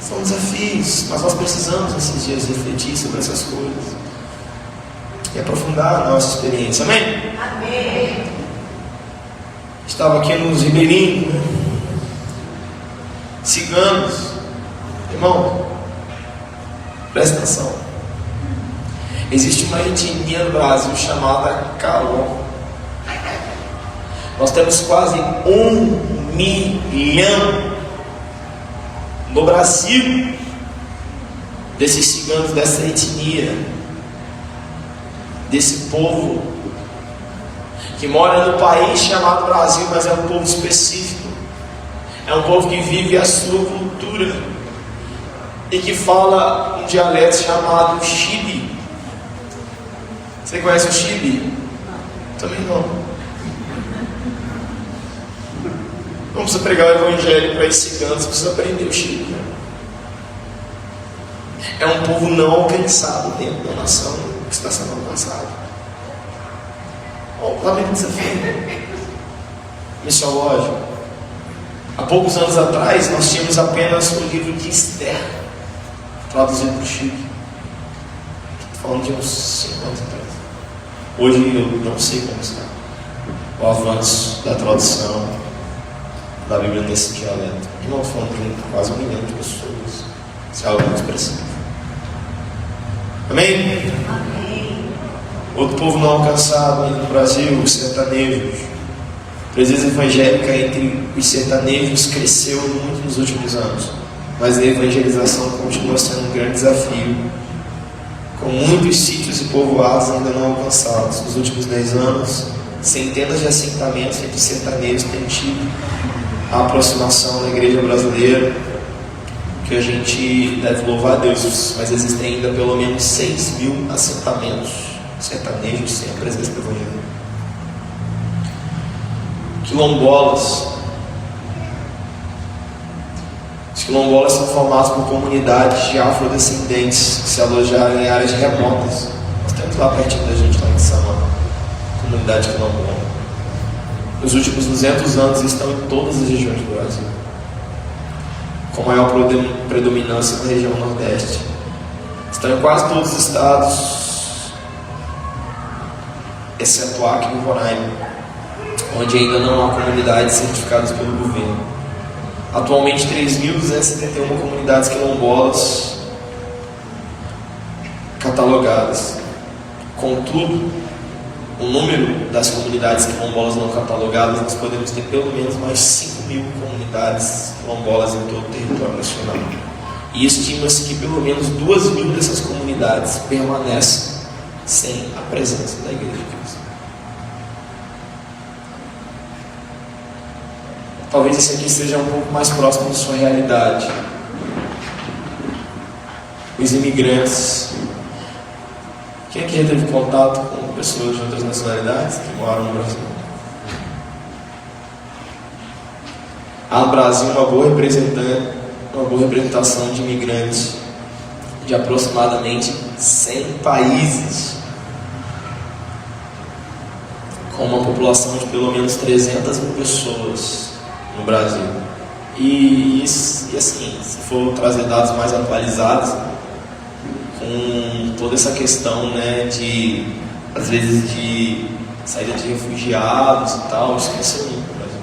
São desafios, mas nós precisamos nesses dias refletir sobre essas coisas e aprofundar a nossa experiência. Amém? Amém. Estava aqui nos ribeirinhos, né? Ciganos. Irmão, presta atenção. Existe uma etnia no Brasil chamada Caló. Nós temos quase 1 milhão no Brasil desses ciganos, dessa etnia, desse povo que mora no país chamado Brasil, mas é um povo específico. É um povo que vive a sua cultura e que fala um dialeto chamado Xibe. Você conhece o Xibe? Também não. Não precisa pregar o evangelho para esses ciganos, precisa aprender o Xibe. É um povo não alcançado dentro da nação que está sendo alcançado. Lá vem o desafio missiológico. Há poucos anos atrás, nós tínhamos apenas o livro de Esther, traduzido para o Chile. Estou falando de uns 5 anos atrás. Hoje eu não sei como está o avanço da tradução da Bíblia nesse dialeto. E nós falamos de quase 1 milhão de pessoas. Isso é algo muito expressivo. Amém? Amém. Outro povo não alcançado ainda no Brasil, os sertanejos. A presença evangélica entre os sertanejos cresceu muito nos últimos anos, mas a evangelização continua sendo um grande desafio, com muitos sítios e povoados ainda não alcançados. Nos últimos 10 anos, centenas de assentamentos entre sertanejos têm tido a aproximação da igreja brasileira, que a gente deve louvar a Deus, mas existem ainda pelo menos 6.000 assentamentos sertanejos sem a presença do evangelho. Quilombolas. Os quilombolas são formados por comunidades de afrodescendentes que se alojaram em áreas remotas. Nós temos lá pertinho da gente, lá em Samã, comunidade quilombola. Nos últimos 200 anos estão em todas as regiões do Brasil, com maior predominância na região Nordeste. Estão em quase todos os estados, exceto Acre e Roraima, onde ainda não há comunidades certificadas pelo governo. Atualmente, 3.271 comunidades quilombolas catalogadas. Contudo, o número das comunidades quilombolas não catalogadas, nós podemos ter pelo menos mais 5.000 comunidades quilombolas em todo o território nacional. E estima-se que pelo menos 2.000 dessas comunidades permanecem sem a presença da Igreja de Cristo. Talvez esse aqui seja um pouco mais próximo da sua realidade. Os imigrantes. Quem aqui já teve contato com pessoas de outras nacionalidades que moram no Brasil? Há no Brasil uma boa representação de imigrantes de aproximadamente 100 países, com uma população de pelo menos 300.000 pessoas no Brasil. E assim, se for trazer dados mais atualizados, com toda essa questão, né, de, às vezes, de saída de refugiados e tal, isso cresceu muito no Brasil.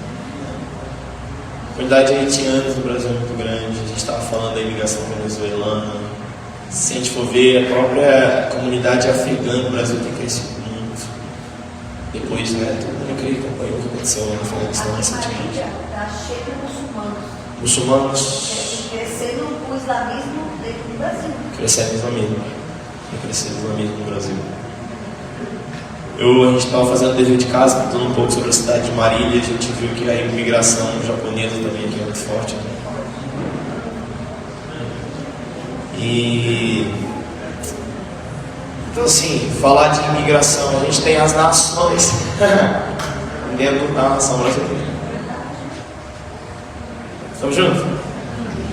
A quantidade de haitianos no Brasil é muito grande. A gente estava falando da imigração venezuelana. Se a gente for ver, a própria comunidade afegã no Brasil tem crescido muito. Depois, né, todo mundo que acompanhou o que aconteceu lá no Afeganistão recentemente. Está cheio de muçulmanos. Muçulmanos Crescendo o islamismo dentro do Brasil. crescendo o islamismo. Crescendo o islamismo no Brasil. A gente estava fazendo dever de casa, contando um pouco sobre a cidade de Marília. A gente viu que a imigração japonesa também aqui é muito forte. Né? Então, assim, falar de imigração, a gente tem as nações dentro da nação brasileira. Estamos juntos?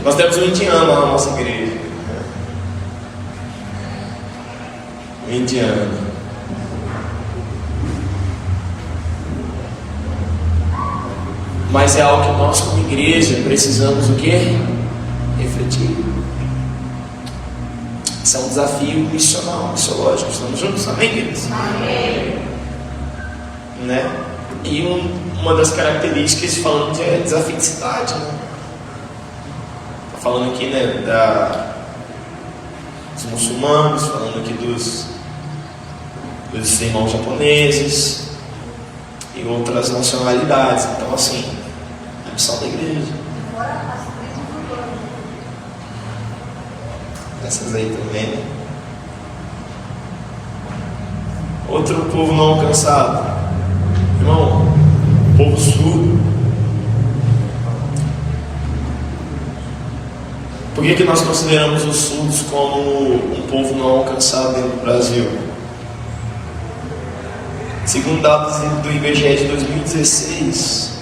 Nós temos um indiano lá na nossa igreja. Um mediana. Mas é algo que nós como igreja precisamos o quê? Refletir. Isso é um desafio missional, missiológico. Estamos juntos, amém, queridos? Amém. Né? E uma das características falando de desafio de cidade, né? Tá falando aqui, né, dos muçulmanos, falando aqui dos irmãos japoneses e outras nacionalidades. Então, assim, a missão da igreja. Fora as tribos urbanas. Essas aí também. Outro povo não alcançado. Irmão, povo surdo. Por que nós consideramos os surdos como um povo não alcançado dentro do Brasil? Segundo dados do IBGE de 2016,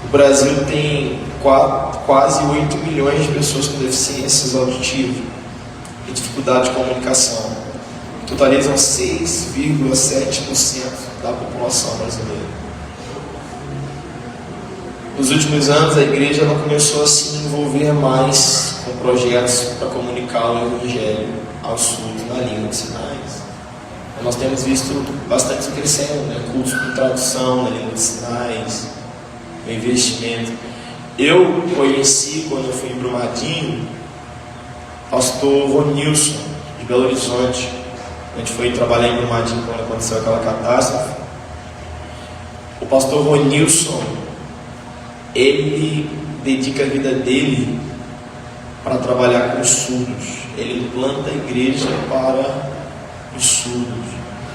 o Brasil tem quase 8 milhões de pessoas com deficiências auditivas e dificuldade de comunicação. Totalizam 6,7% da população brasileira. Nos últimos anos, a igreja ela começou a se envolver mais com projetos para comunicar o evangelho aos surdos na língua de sinais. Nós temos visto bastante crescendo, né? Cursos com tradução na língua de sinais, investimento. Eu conheci, quando eu fui em Brumadinho, o pastor Ronilson, de Belo Horizonte. A gente foi trabalhar em Brumadinho quando aconteceu aquela catástrofe. O pastor Ronilson, ele dedica a vida dele para trabalhar com os surdos. Ele implanta a igreja para os surdos.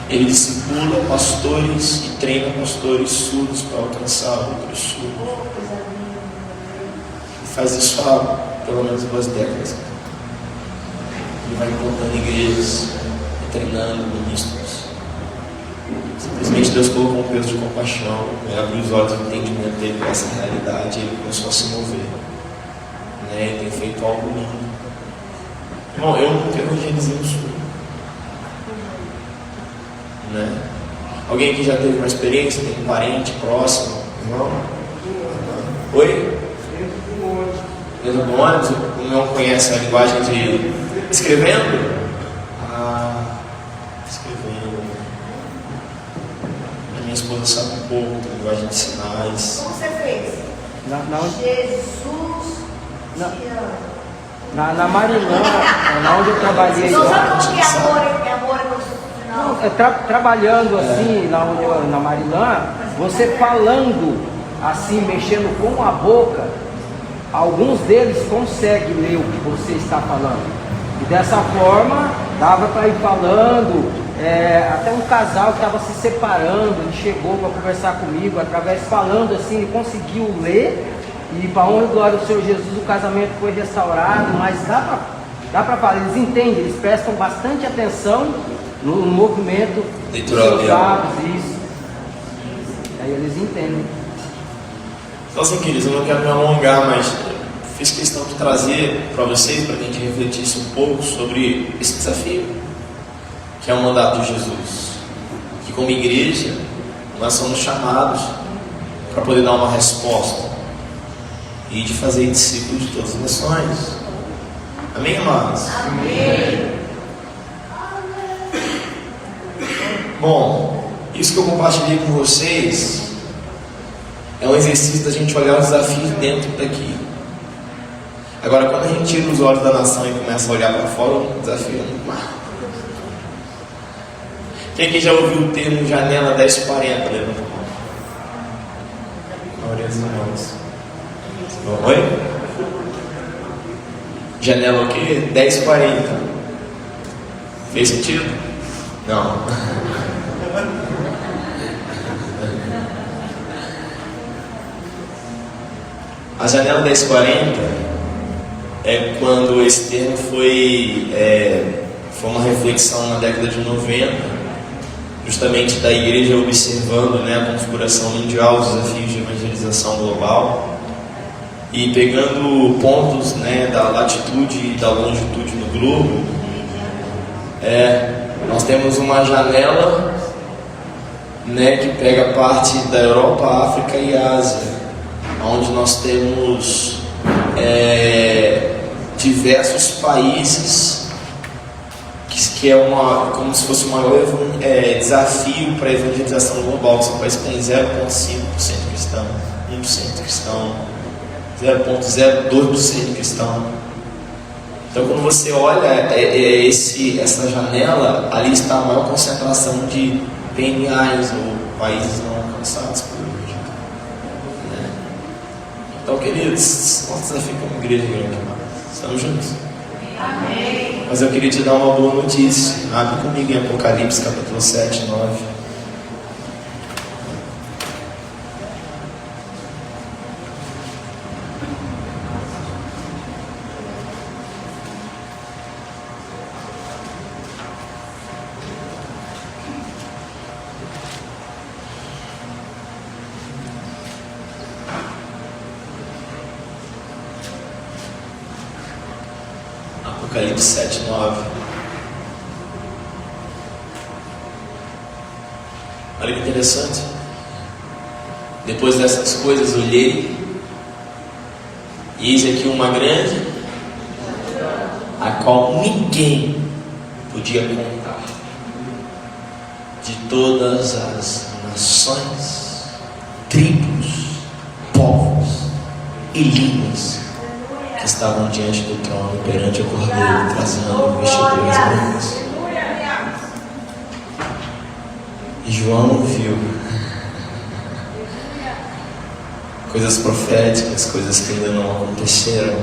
Ele discipula pastores e treina pastores surdos para alcançar outros surdos. Ele faz isso há pelo menos 2 décadas. Ele vai implantando igrejas, treinando ministros. Simplesmente Deus colocou um peso de compaixão, né? Abriu os olhos do entendimento dele para essa realidade e ele começou a se mover, né? Ele tem feito algo lindo. Irmão, eu nunca evangelizei um surdo, né? Alguém aqui já teve uma experiência, tem um parente próximo, irmão? Oi? Dentro do ônibus, o irmão conhece a linguagem de escrevendo? Escrevendo. A minha esposa sabe um pouco da linguagem de sinais. Como você fez? Jesus Na- te ama. Na Marilã, na onde eu trabalhei Então, sabe lá. como que é amor no final? Não, trabalhando assim, na Marilã, você falando assim, mexendo com a boca, alguns deles conseguem ler o que você está falando. E dessa forma, dava para ir falando. Até um casal que estava se separando, ele chegou para conversar comigo, através falando assim, ele conseguiu ler. E para honra e glória do Senhor Jesus, o casamento foi restaurado. Mas dá para falar, eles entendem, eles prestam bastante atenção no movimento dos seus lábios, isso. Aí eles entendem. Então, assim, queridos, eu não quero me alongar, mas fiz questão de trazer para vocês, para que a gente refletisse um pouco sobre esse desafio, que é o mandato de Jesus. Que como igreja, nós somos chamados para poder dar uma resposta e de fazer discípulos de todas as nações. Amém, amados? Amém. Bom, isso que eu compartilhei com vocês é um exercício da gente olhar os desafios dentro daqui. Agora, quando a gente tira os olhos da nação e começa a olhar para fora, o desafio é muito maior. Quem aqui já ouviu o termo janela 1040? Levanta a mão. A maioria dos irmãos. Oi? Janela o quê? 1040. Fez sentido? Não. A janela 1040 é quando esse termo foi uma reflexão na década de 90, justamente da igreja observando, né, a configuração mundial, os desafios de evangelização global e pegando pontos, né, da latitude e da longitude no globo Nós temos uma janela, né, que pega parte da Europa, África e Ásia, onde nós temos diversos países, que é como se fosse o maior desafio para a evangelização global. São países que tem 0,5% cristão, 1% cristão, 0,02% cristão. Então, quando você olha essa janela, ali está a maior concentração de PNAs, ou países não alcançados por hoje. Né? Então, queridos, nosso desafio como igreja grande, estamos juntos? Amém. Mas eu queria te dar uma boa notícia. Abre comigo em Apocalipse, capítulo 7, 9. Apocalipse 7, 9. Olha que interessante. Depois dessas coisas olhei, e eis aqui uma grande, a qual ninguém podia contar, de todas as nações, tribos, povos e línguas, que estavam diante do trono, perante o Cordeiro, trazendo vestiduras brancas. E João viu coisas proféticas, coisas que ainda não aconteceram,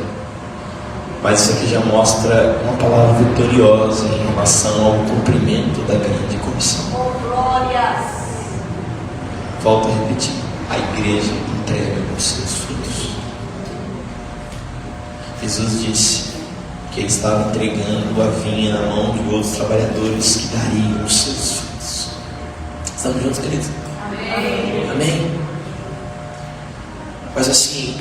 mas isso aqui já mostra uma palavra vitoriosa em relação ao cumprimento da grande comissão. Volto a repetir: a igreja entrega os seus frutos. Jesus disse que ele estava entregando a vinha na mão de outros trabalhadores que dariam os seus frutos. Estamos juntos, queridos? Amém. Amém? Mas assim,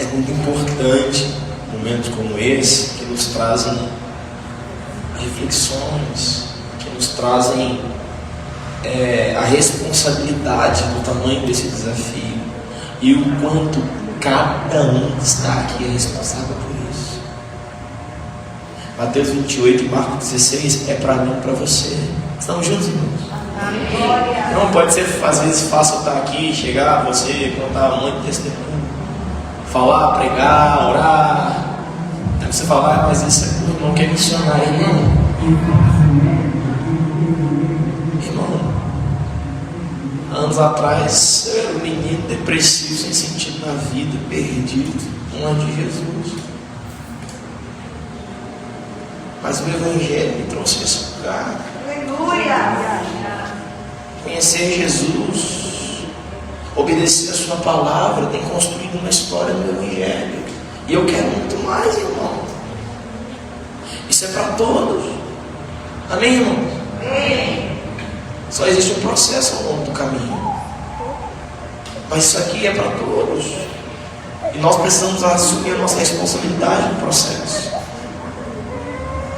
é muito importante momentos como esse, que nos trazem reflexões, que nos trazem a responsabilidade do tamanho desse desafio e o quanto cada um está aqui é responsável por isso. Mateus 28 e Marcos 16 é para mim e para você. Estamos juntos, irmãos? Não pode ser às vezes fácil estar aqui, chegar, você contar muito testemunho, falar, pregar, orar. Aí você falar, mas isso é o irmão que é missionário, irmão. Anos atrás eu era um menino depressivo, sem sentido na vida, perdido, longe de Jesus. Mas o Evangelho me trouxe esse lugar. Aleluia! Conhecer Jesus, obedecer a sua palavra, tem construído uma história do Evangelho. E eu quero muito mais, irmão. Isso é para todos. Amém, irmão? Amém. Só existe um processo ao longo do caminho. Mas isso aqui é para todos. E nós precisamos assumir a nossa responsabilidade no processo.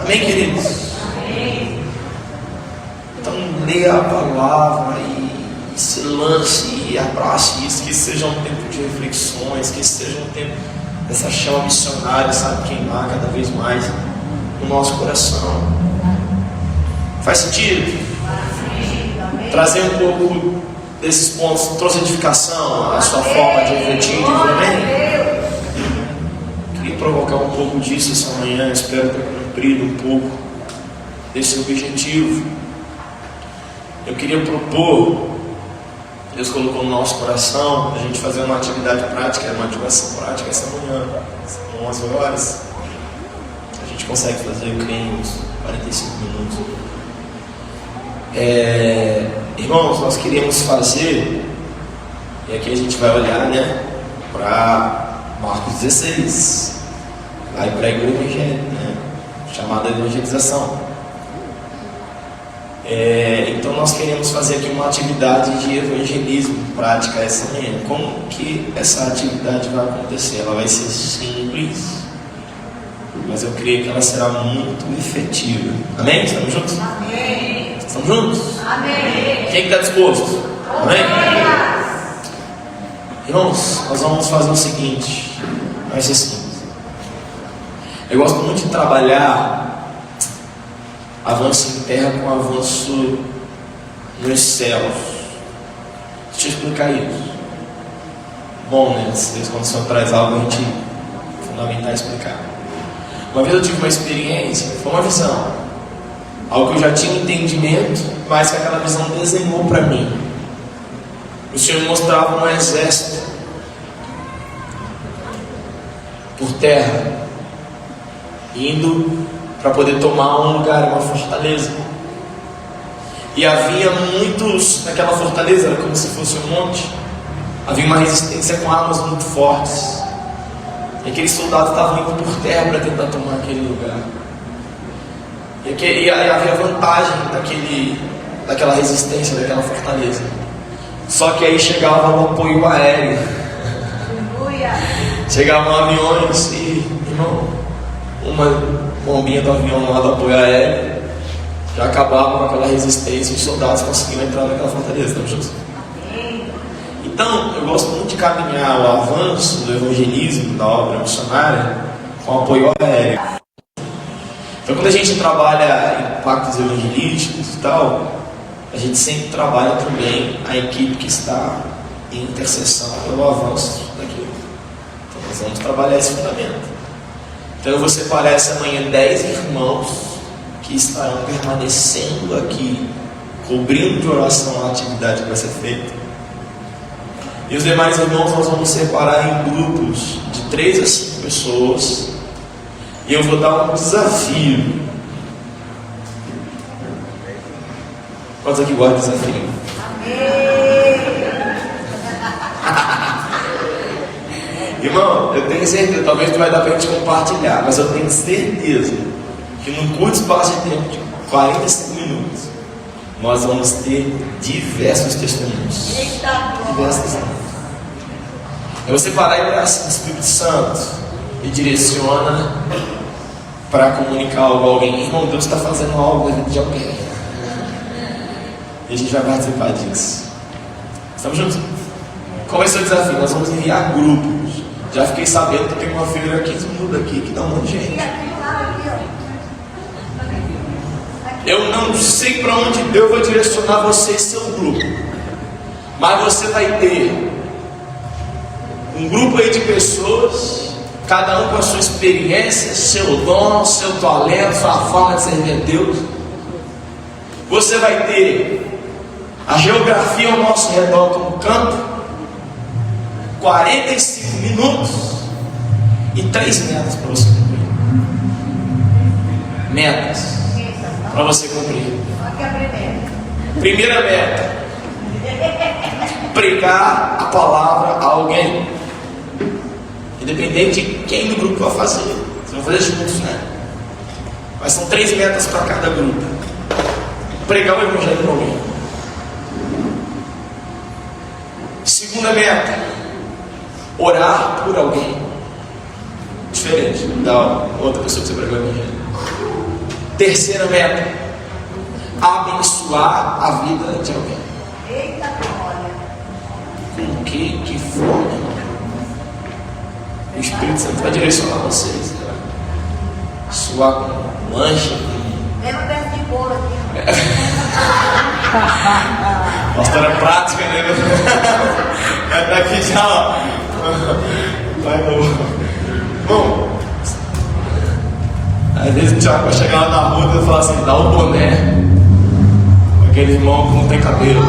Amém, queridos? Amém. Então leia a palavra e se lance e abrace isso. Que isso seja um tempo de reflexões, que isso seja um tempo dessa chama missionária, sabe, queimar cada vez mais no nosso coração. Faz sentido? Trazer um pouco desses pontos trouxe edificação à sua forma de refletir, de ver. Queria provocar um pouco disso essa manhã. Espero ter cumprido um pouco desse objetivo. Eu queria propor, Deus colocou no nosso coração, a gente fazer uma atividade prática, uma ativação prática essa manhã. São 11 horas. A gente consegue fazer, eu creio, uns 45 minutos. Irmãos, nós queríamos fazer, e aqui a gente vai olhar, né, para Marcos 16, aí prega o Evangelho, né, chamada evangelização. Então nós queremos fazer aqui uma atividade de evangelismo prática essa manhã. Como que essa atividade vai acontecer? Ela vai ser simples, mas eu creio que ela será muito efetiva. Amém? Estamos juntos? Amém. Estamos juntos? Amém. Quem está disposto? Amém? Irmãos, nós vamos fazer o seguinte. Vai ser simples. Eu gosto muito de trabalhar avanço em terra com avanço nos céus. Deixa eu explicar isso. Bom, né? Às vezes quando o Senhor traz algo, a gente é fundamental explicar. Uma vez eu tive uma experiência, foi uma visão. Algo que eu já tinha entendimento, mas que aquela visão desenhou para mim. O Senhor mostrava um exército por terra, indo para poder tomar um lugar, uma fortaleza. E havia muitos naquela fortaleza, era como se fosse um monte. Havia uma resistência com armas muito fortes. E aqueles soldados estavam indo por terra para tentar tomar aquele lugar. E havia vantagem daquela resistência, daquela fortaleza. Só que aí chegava o apoio aéreo. Chegavam aviões e, irmão, uma bombinha do avião lá do apoio aéreo já acabava com aquela resistência e os soldados conseguiam entrar naquela fortaleza. Estamos juntos? Então, eu gosto muito de caminhar o avanço do evangelismo, da obra missionária, com apoio aéreo. Então, quando a gente trabalha em pactos evangelísticos e tal, a gente sempre trabalha também a equipe que está em intercessão pelo avanço daquilo. Então, nós vamos trabalhar esse fundamento. Então, eu vou separar essa manhã 10 irmãos que estarão permanecendo aqui, cobrindo de oração a atividade que vai ser feita. E os demais irmãos nós vamos separar em grupos de 3 a 5 pessoas. E eu vou dar um desafio. Quantos aqui guardam desafio? Irmão, eu tenho certeza, talvez não vai dar para a gente compartilhar, mas eu tenho certeza que num curto espaço de tempo, de 45 minutos, nós vamos ter diversos testemunhos. Diversos testemunhos. Eu vou separar em oração do Espírito Santo e direciona para comunicar algo a alguém. Irmão, Deus está fazendo algo na vida de alguém. E a gente vai participar disso. Estamos juntos? Qual vai ser o desafio? Nós vamos enviar grupos. Já fiquei sabendo que tem uma fileira 15 minutos aqui que dá um monte de gente. Eu não sei para onde Deus vai direcionar você e seu grupo, mas você vai ter um grupo aí de pessoas, cada um com a sua experiência, seu dom, seu talento, sua forma de servir a Deus. Você vai ter a geografia ao nosso redor como campo, 45 minutos e 3 metas para você cumprir. Metas para você cumprir. Primeira meta: pregar a palavra a alguém, independente de quem no grupo vai fazer. Vocês vão fazer juntos, né? Mas são 3 metas para cada grupo. Pregar o evangelho para alguém. Segunda meta: orar por alguém. Diferente da outra pessoa que você pregou o evangelho. Terceira meta: abençoar a vida de alguém. Eita, olha. Com que forma? O Espírito Santo vai direcionar vocês. Suar com lanche. Leva perto de bolo aqui. Pastora prática, né? Daqui já, ó. Vai no. Bom, às vezes o Thiago vai chegar lá na rua e falar assim: dá o boné. Aquele irmão que não tem cabelo.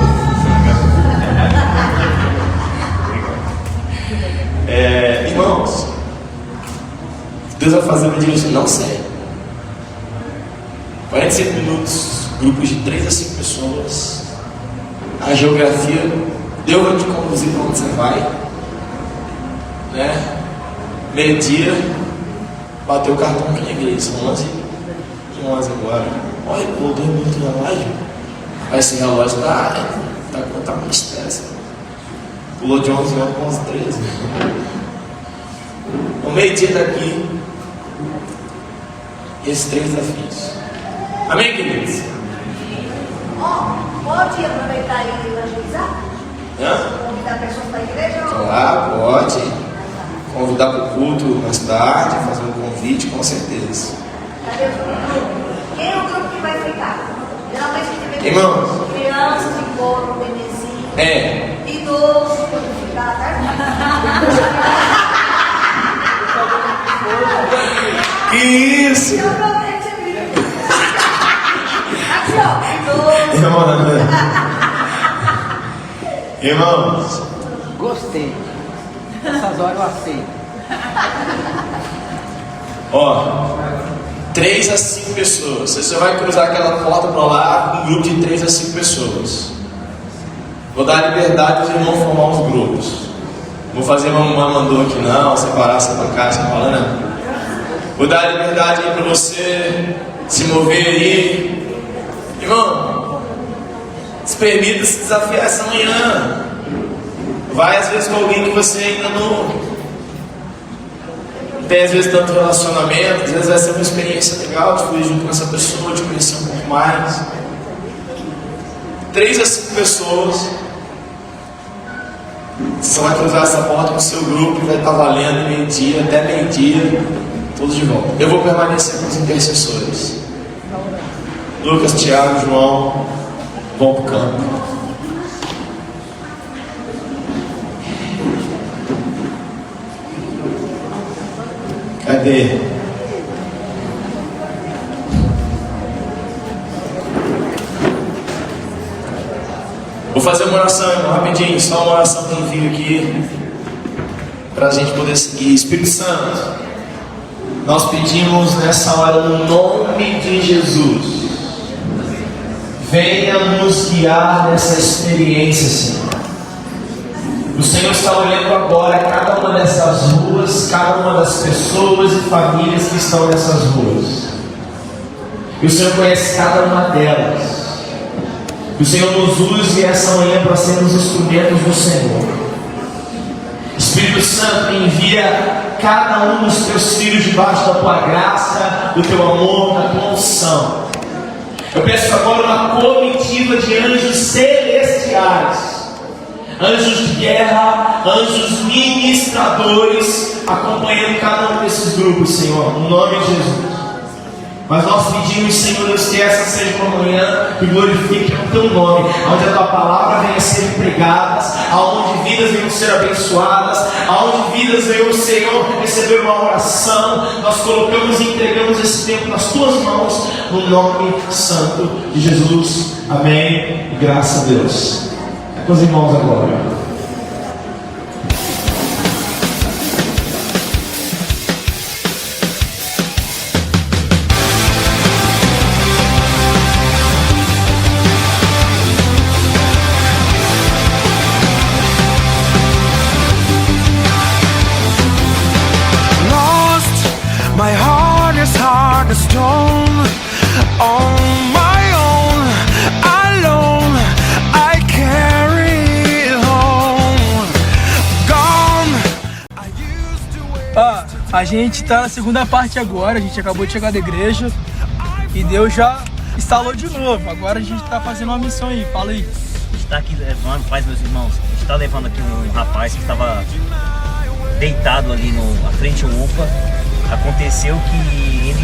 Irmãos, Deus vai fazer uma direção, não sei. 45 minutos, grupos de 3 a 5 pessoas. A geografia, Deus vai te conduzir para onde você vai, né? Meio-dia, bateu o cartão aqui na igreja, são 11 agora. Olha, pô, 2 minutos no relógio. Aí esse relógio tá muito estresse. Pulou de 11 horas para 11 13. No meio-dia daqui, esses 3 desafios. Amém, queridos? Pode aproveitar e evangelizar? Convidar pessoas para a igreja? Claro, pode. Convidar para o culto mais tarde, fazer um convite, com certeza. Cadê o grupo? Quem é o grupo que vai ficar? Geralmente tem Irmãos, crianças de coro, bebezinho, idosos, quando ficar, que isso? Eu prometi aqui, ó, idosos. Irmãos, Gostei. Essas horas eu aceito. 3 a 5 pessoas. Você só vai cruzar aquela porta para lá com um grupo de 3 a 5 pessoas. Vou dar liberdade aos irmãos formar os grupos. Vou fazer uma mandou aqui não, separar essa bancada, você fala não. Vou dar liberdade aí para você se mover aí. Irmão, se permita se desafiar essa manhã. Vai às vezes com alguém que você ainda não tem, às vezes, tanto relacionamento. Às vezes vai ser uma experiência legal de fluir junto com essa pessoa, de conhecer um pouco mais. 3 a 5 pessoas. Você vai cruzar essa porta com o seu grupo e vai estar valendo meio-dia até meio-dia, todos de volta. Eu vou permanecer com os intercessores. Lucas, Tiago, João vão para o campo. Cadê? Vou fazer uma oração, irmão, rapidinho, só uma oração para vir aqui, para a gente poder seguir. Espírito Santo, nós pedimos nessa hora, no nome de Jesus, venha nos guiar nessa experiência, Senhor. O Senhor está olhando agora cada uma dessas ruas, cada uma das pessoas e famílias que estão nessas ruas. E o Senhor conhece cada uma delas. Que o Senhor nos use essa manhã para sermos instrumentos do Senhor. Espírito Santo, envia cada um dos teus filhos debaixo da tua graça, do teu amor, da tua unção. Eu peço agora uma comitiva de anjos celestiais, anjos de guerra, anjos ministradores, acompanhando cada um desses grupos, Senhor, no nome de Jesus. Mas nós pedimos, Senhor Deus, que essa seja uma manhã que glorifique o teu nome, onde a tua palavra venha a ser pregadas, aonde vidas venham ser abençoadas, aonde vidas venham, Senhor, receber uma oração. Nós colocamos e entregamos esse tempo nas tuas mãos, no nome santo de Jesus. Amém. E graças a Deus. Com os irmãos agora. My heart is hard as stone. On my own, alone, I carry it home. Gone. I used to wait. A gente tá na segunda parte agora. A gente acabou de chegar da igreja e Deus já instalou de novo. Agora a gente tá fazendo uma missão aí. Fala aí. A gente tá aqui levando, meus irmãos, a gente tá levando aqui um rapaz que estava deitado ali à frente do UPA. Aconteceu que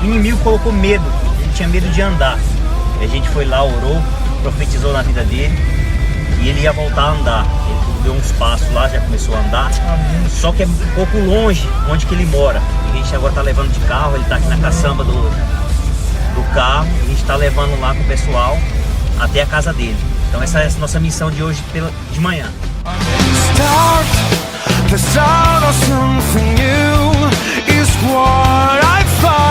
o inimigo colocou medo, ele tinha medo de andar. E a gente foi lá, orou, profetizou na vida dele e ele ia voltar a andar. Ele deu uns passos lá, já começou a andar. Só que é um pouco longe onde que ele mora. E a gente agora tá levando de carro, ele tá aqui na caçamba do carro. E a gente tá levando lá com o pessoal até a casa dele. Então essa é a nossa missão de hoje de manhã. The start of something new is what I find.